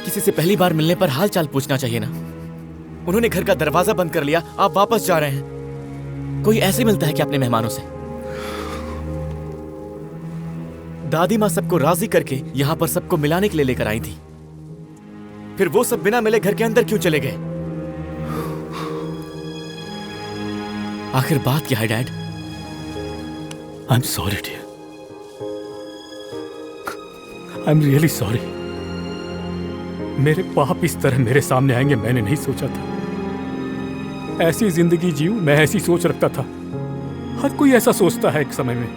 किसी से पहली बार मिलने पर हाल चाल पूछना चाहिए ना। उन्होंने घर का दरवाजा बंद कर लिया, आप वापस जा रहे हैं। कोई ऐसे मिलता है क्या अपने मेहमानों से? दादी माँ सबको राजी करके यहाँ पर सबको मिलाने के लिए लेकर आई थी, फिर वो सब बिना मिले घर के अंदर क्यों चले गए? आखिर बात क्या है dad? I am sorry dear, I am really sorry. मेरे पाप इस तरह मेरे सामने आएंगे मैंने नहीं सोचा था। ऐसी जिंदगी जीऊं, मैं ऐसी सोच रखता था। हर कोई ऐसा सोचता है एक समय में,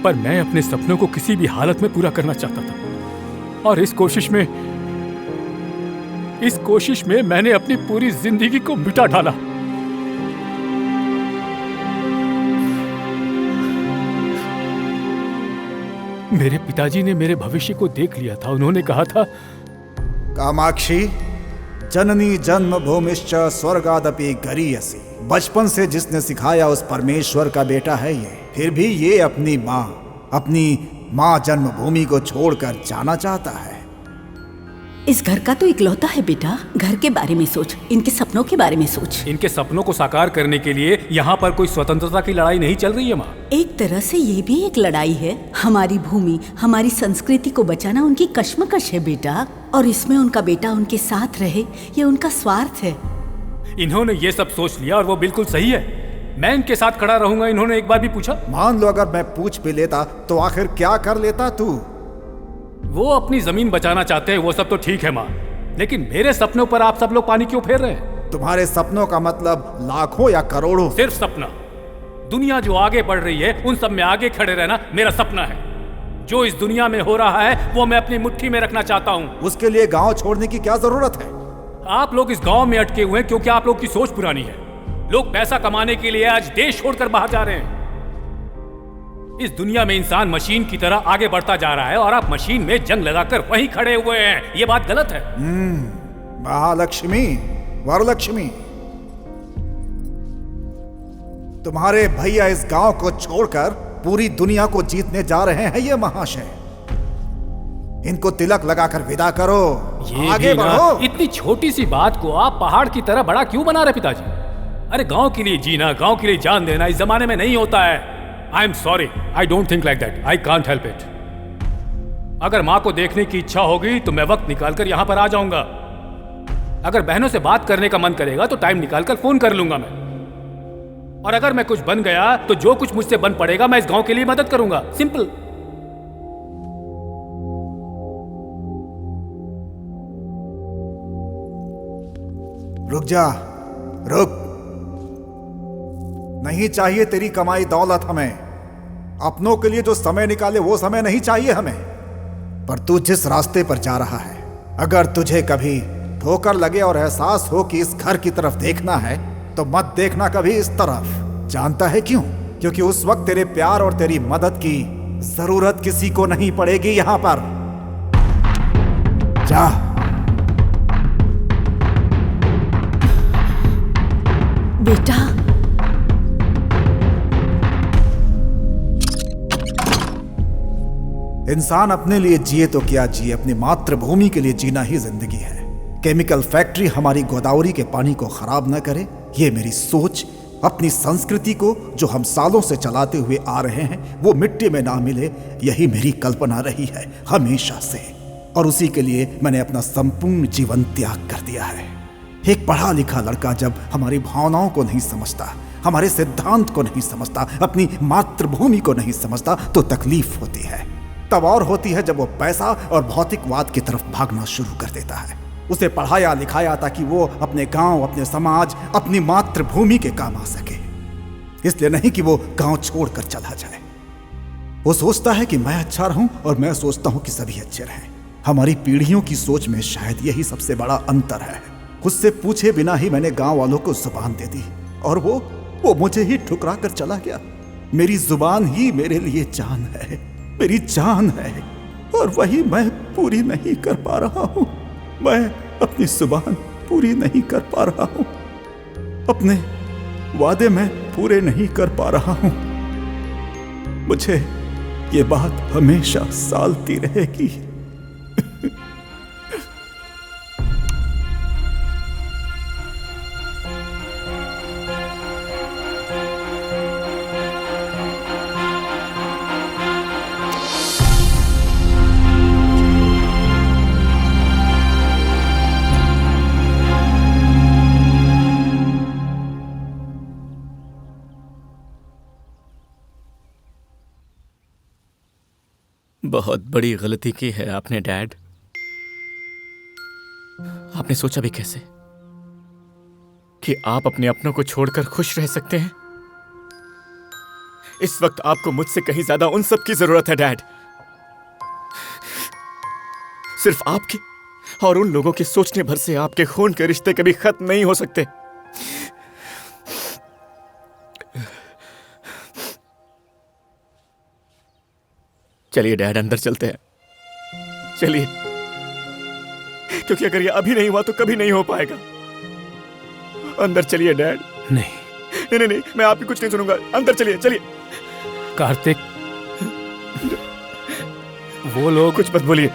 पर मैं अपने सपनों को किसी भी हालत में पूरा करना चाहता था और इस कोशिश में मैंने अपनी पूरी जिंदगी को मिटा डाला। मेरे पिताजी ने मेरे भविष्य को देख लिया था। उन्होंने कहा था, कामाक्षी जननी जन्म भूमिश्च स्वर्गादपि गरीयसी। बचपन से जिसने सिखाया उस परमेश्वर का बेटा है ये। फिर भी ये अपनी माँ, अपनी माँ जन्मभूमि को छोड़कर जाना चाहता है। इस घर का तो इकलौता है बेटा। घर के बारे में सोच, इनके सपनों के बारे में सोच। इनके सपनों को साकार करने के लिए यहाँ पर कोई स्वतंत्रता की लड़ाई नहीं चल रही है माँ। एक तरह से ये भी एक लड़ाई है। हमारी भूमि, हमारी संस्कृति को बचाना उनकी कश्मकश है बेटा, और इसमें उनका बेटा उनके साथ रहे ये उनका स्वार्थ है। इन्होंने ये सब सोच लिया और वो बिल्कुल सही है। मैं इनके साथ खड़ा रहूंगा, इन्होंने एक बार भी पूछा? मान लो अगर मैं पूछ भी लेता तो आखिर क्या कर लेता तू? वो अपनी जमीन बचाना चाहते हैं, वो सब तो ठीक है माँ, लेकिन मेरे सपनों पर आप सब लोग पानी क्यों फेर रहे हैं? तुम्हारे सपनों का मतलब लाखों या करोड़ों? सिर्फ सपना। दुनिया जो आगे बढ़ रही है उन सब में आगे खड़े रहना मेरा सपना है। जो इस दुनिया में हो रहा है वो मैं अपनी मुट्ठी में रखना चाहता हूँ। उसके लिए गांव छोड़ने की क्या जरूरत है? आप लोग इस गांव में अटके हुए हैं क्योंकि आप लोग की सोच पुरानी है। लोग पैसा कमाने के लिए आज देश छोड़कर बाहर जा रहे हैं। इस दुनिया में इंसान मशीन की तरह आगे बढ़ता जा रहा है और आप मशीन में जंग लगाकर वहीं खड़े हुए हैं। ये बात गलत है। महालक्ष्मी, वरलक्ष्मी, तुम्हारे भैया इस गांव को छोड़कर पूरी दुनिया को जीतने जा रहे हैं ये महाशय। इनको तिलक लगाकर विदा करो। ये आगे बढ़ो। इतनी छोटी सी बात को आप पहाड़ की तरह बड़ा क्यों बना रहे पिताजी? अरे गांव के लिए जीना, गांव के लिए जान देना इस जमाने में नहीं होता है। आई am sorry, I don't think like that, I can't help it. अगर माँ को देखने की इच्छा होगी तो मैं वक्त निकालकर यहाँ पर आ जाऊंगा। अगर बहनों से बात करने का मन करेगा तो टाइम निकालकर फोन कर लूंगा मैं। और अगर मैं कुछ बन गया तो जो कुछ मुझसे बन पड़ेगा मैं इस गांव के लिए मदद करूंगा। सिंपल। रुक जा, रुक। नहीं चाहिए तेरी कमाई दौलत हमें। अपनों के लिए जो समय निकाले वो समय नहीं चाहिए हमें। पर तू जिस रास्ते पर जा रहा है, अगर तुझे कभी ठोकर लगे और एहसास हो कि इस घर की तरफ देखना है तो मत देखना कभी इस तरफ। जानता है क्यों? क्योंकि उस वक्त तेरे प्यार और तेरी मदद की जरूरत किसी को नहीं पड़ेगी यहां पर। जा। बेटा, इंसान अपने लिए जिए तो क्या जिए, अपनी मातृभूमि के लिए जीना ही जिंदगी है। केमिकल फैक्ट्री हमारी गोदावरी के पानी को खराब न करे, ये मेरी सोच। अपनी संस्कृति को जो हम सालों से चलाते हुए आ रहे हैं वो मिट्टी में ना मिले, यही मेरी कल्पना रही है हमेशा से। और उसी के लिए मैंने अपना संपूर्ण जीवन त्याग कर दिया है। एक पढ़ा लिखा लड़का जब हमारी भावनाओं को नहीं समझता, हमारे सिद्धांत को नहीं समझता, अपनी मातृभूमि को नहीं समझता तो तकलीफ होती है। तब और होती है जब वो पैसा और भौतिकवाद की तरफ भागना शुरू कर देता है। उसे पढ़ाया लिखाया ताकि वो अपने गांव, अपने समाज, अपनी मातृभूमि के काम आ सके, इसलिए नहीं कि वो गांव छोड़कर चला जाए। वो सोचता है कि मैं अच्छा रहूं और मैं सोचता हूं कि सभी अच्छे रहें। हमारी पीढ़ियों की सोच में शायद यही सबसे बड़ा अंतर है। उससे पूछे बिना ही मैंने गांव वालों को जुबान दे दी और वो मुझे ही ठुकरा कर चला गया। मेरी जुबान ही मेरे लिए जान है, मेरी जान है, और वही मैं पूरी नहीं कर पा रहा हूं। मैं अपनी जुबान पूरी नहीं कर पा रहा हूं, अपने वादे मैं पूरे नहीं कर पा रहा हूं। मुझे ये बात हमेशा सालती रहेगी। बहुत बड़ी गलती की है आपने डैड। आपने सोचा भी कैसे कि आप अपने अपनों को छोड़कर खुश रह सकते हैं? इस वक्त आपको मुझसे कहीं ज्यादा उन सब की जरूरत है डैड। सिर्फ आपके और उन लोगों के सोचने भर से आपके खून के रिश्ते कभी खत्म नहीं हो सकते। चलिए डैड, अंदर चलते हैं। चलिए, क्योंकि अगर ये अभी नहीं हुआ तो कभी नहीं हो पाएगा। अंदर चलिए डैड। नहीं नहीं नहीं, मैं आपकी कुछ नहीं सुनूंगा। अंदर चलिए, चलिए। कार्तिक, वो लोग कुछ मत बोलिए।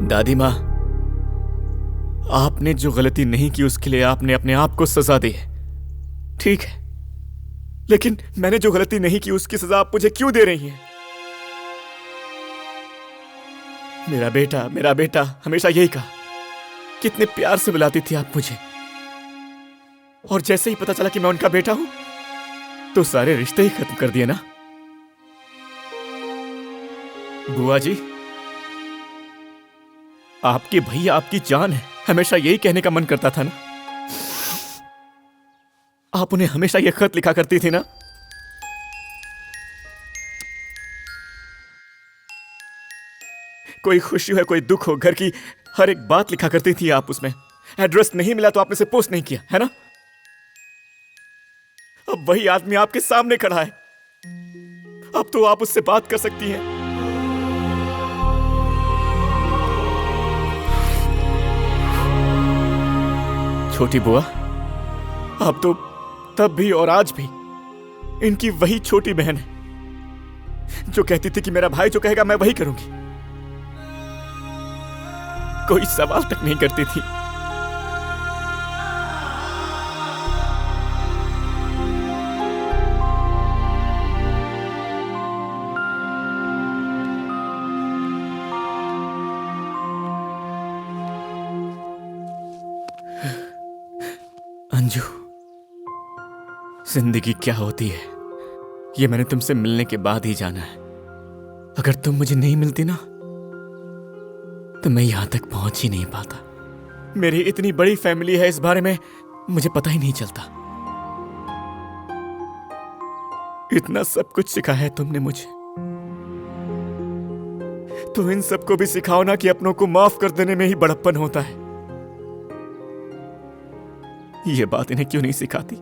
दादी माँ, आपने जो गलती नहीं की उसके लिए आपने अपने आप को सजा दी है, ठीक है, लेकिन मैंने जो गलती नहीं की उसकी सजा आप मुझे क्यों दे रही हैं? मेरा बेटा हमेशा यही कहा, कितने प्यार से बुलाती थी आप मुझे, और जैसे ही पता चला कि मैं उनका बेटा हूं तो सारे रिश्ते ही खत्म कर दिए ना। बुआ जी, आपके भैया आपकी जान है, हमेशा यही कहने का मन करता था ना। आप उन्हें हमेशा यह खत लिखा करती थी ना। कोई खुशी हो कोई दुख हो, घर की हर एक बात लिखा करती थी आप उसमें। एड्रेस नहीं मिला तो आपने से पोस्ट नहीं किया, है ना। अब वही आदमी आपके सामने खड़ा है, अब तो आप उससे बात कर सकती हैं। छोटी बुआ, आप तो तब भी और आज भी इनकी वही छोटी बहन है जो कहती थी कि मेरा भाई जो कहेगा मैं वही करूंगी। कोई सवाल तक नहीं करती थी। अंजू, जिंदगी क्या होती है ये मैंने तुमसे मिलने के बाद ही जाना है। अगर तुम मुझे नहीं मिलती ना तो मैं यहां तक पहुंच ही नहीं पाता। मेरी इतनी बड़ी फैमिली है, इस बारे में मुझे पता ही नहीं चलता। इतना सब कुछ सिखाया है तुमने मुझे, तो इन सबको भी सिखाओ ना कि अपनों को माफ कर देने में ही बड़प्पन होता है। ये बात इन्हें क्यों नहीं सिखाती?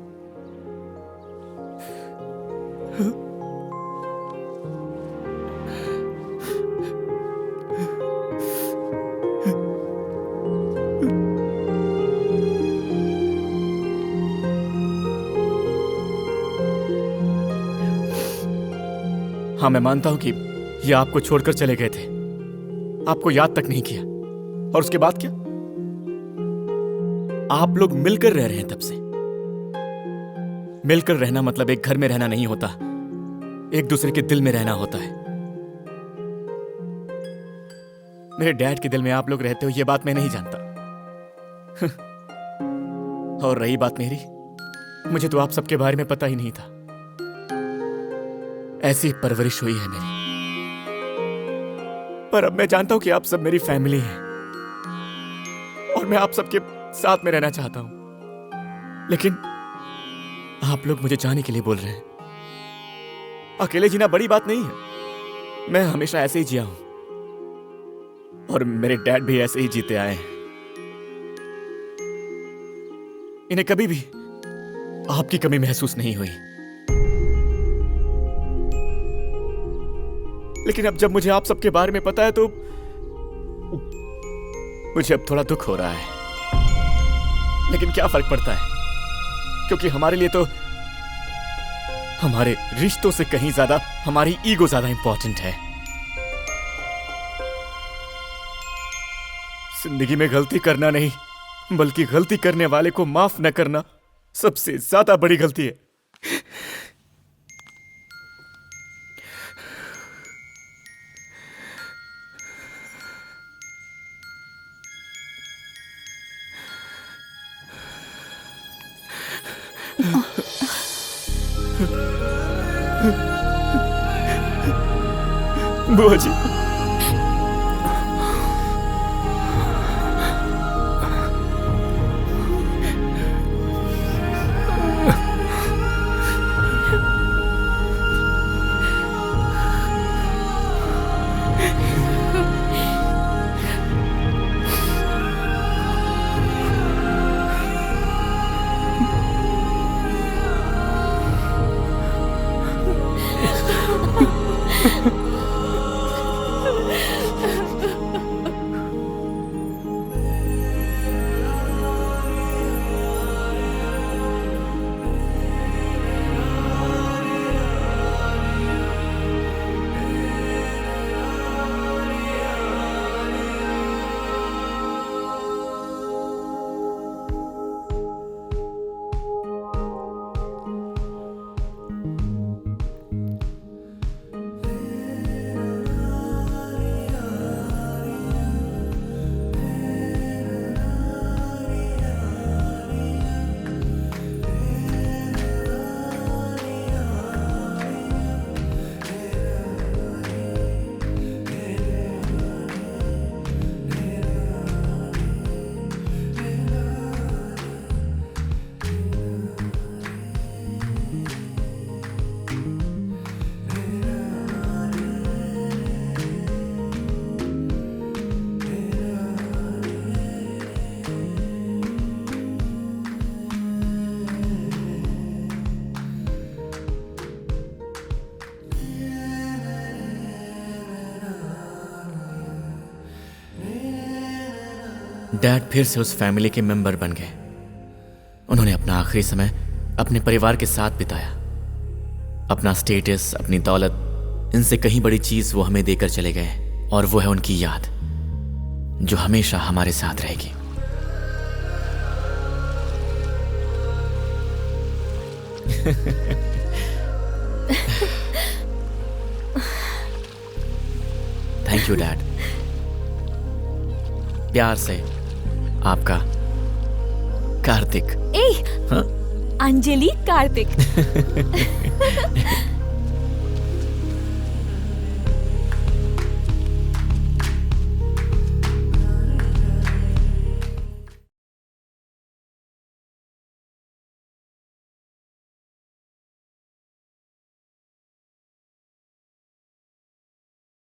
हाँ, मैं मानता हूं कि ये आपको छोड़कर चले गए थे, आपको याद तक नहीं किया, और उसके बाद क्या? आप लोग मिलकर रह रहे हैं तब से। मिलकर रहना मतलब एक घर में रहना नहीं होता, एक दूसरे के दिल में रहना होता है। मेरे डैड के दिल में आप लोग रहते हो ये बात मैं नहीं जानता। और रही बात मेरी, मुझे तो आप सबके बारे में पता ही नहीं था। ऐसी परवरिश हुई है मेरी, पर अब मैं जानता हूं कि आप सब मेरी फैमिली हैं और मैं आप सबके साथ में रहना चाहता हूं। लेकिन आप लोग मुझे जाने के लिए बोल रहे हैं। अकेले जीना बड़ी बात नहीं है, मैं हमेशा ऐसे ही जिया हूं और मेरे डैड भी ऐसे ही जीते आए हैं। इन्हें कभी भी आपकी कमी महसूस नहीं हुई। लेकिन अब जब मुझे आप सबके बारे में पता है तो मुझे अब थोड़ा दुख हो रहा है। लेकिन क्या फर्क पड़ता है, क्योंकि हमारे लिए तो हमारे रिश्तों से कहीं ज्यादा हमारी ईगो ज्यादा इंपॉर्टेंट है। जिंदगी में गलती करना नहीं, बल्कि गलती करने वाले को माफ न करना सबसे ज्यादा बड़ी गलती है। बुआ जी, डैड फिर से उस फैमिली के मेंबर बन गए। उन्होंने अपना आखिरी समय अपने परिवार के साथ बिताया। अपना स्टेटस, अपनी दौलत, इनसे कहीं बड़ी चीज वो हमें देकर चले गए, और वो है उनकी याद जो हमेशा हमारे साथ रहेगी। Thank you dad. प्यार से आपका कार्तिक। ए, हाँ? अंजलि कार्तिक।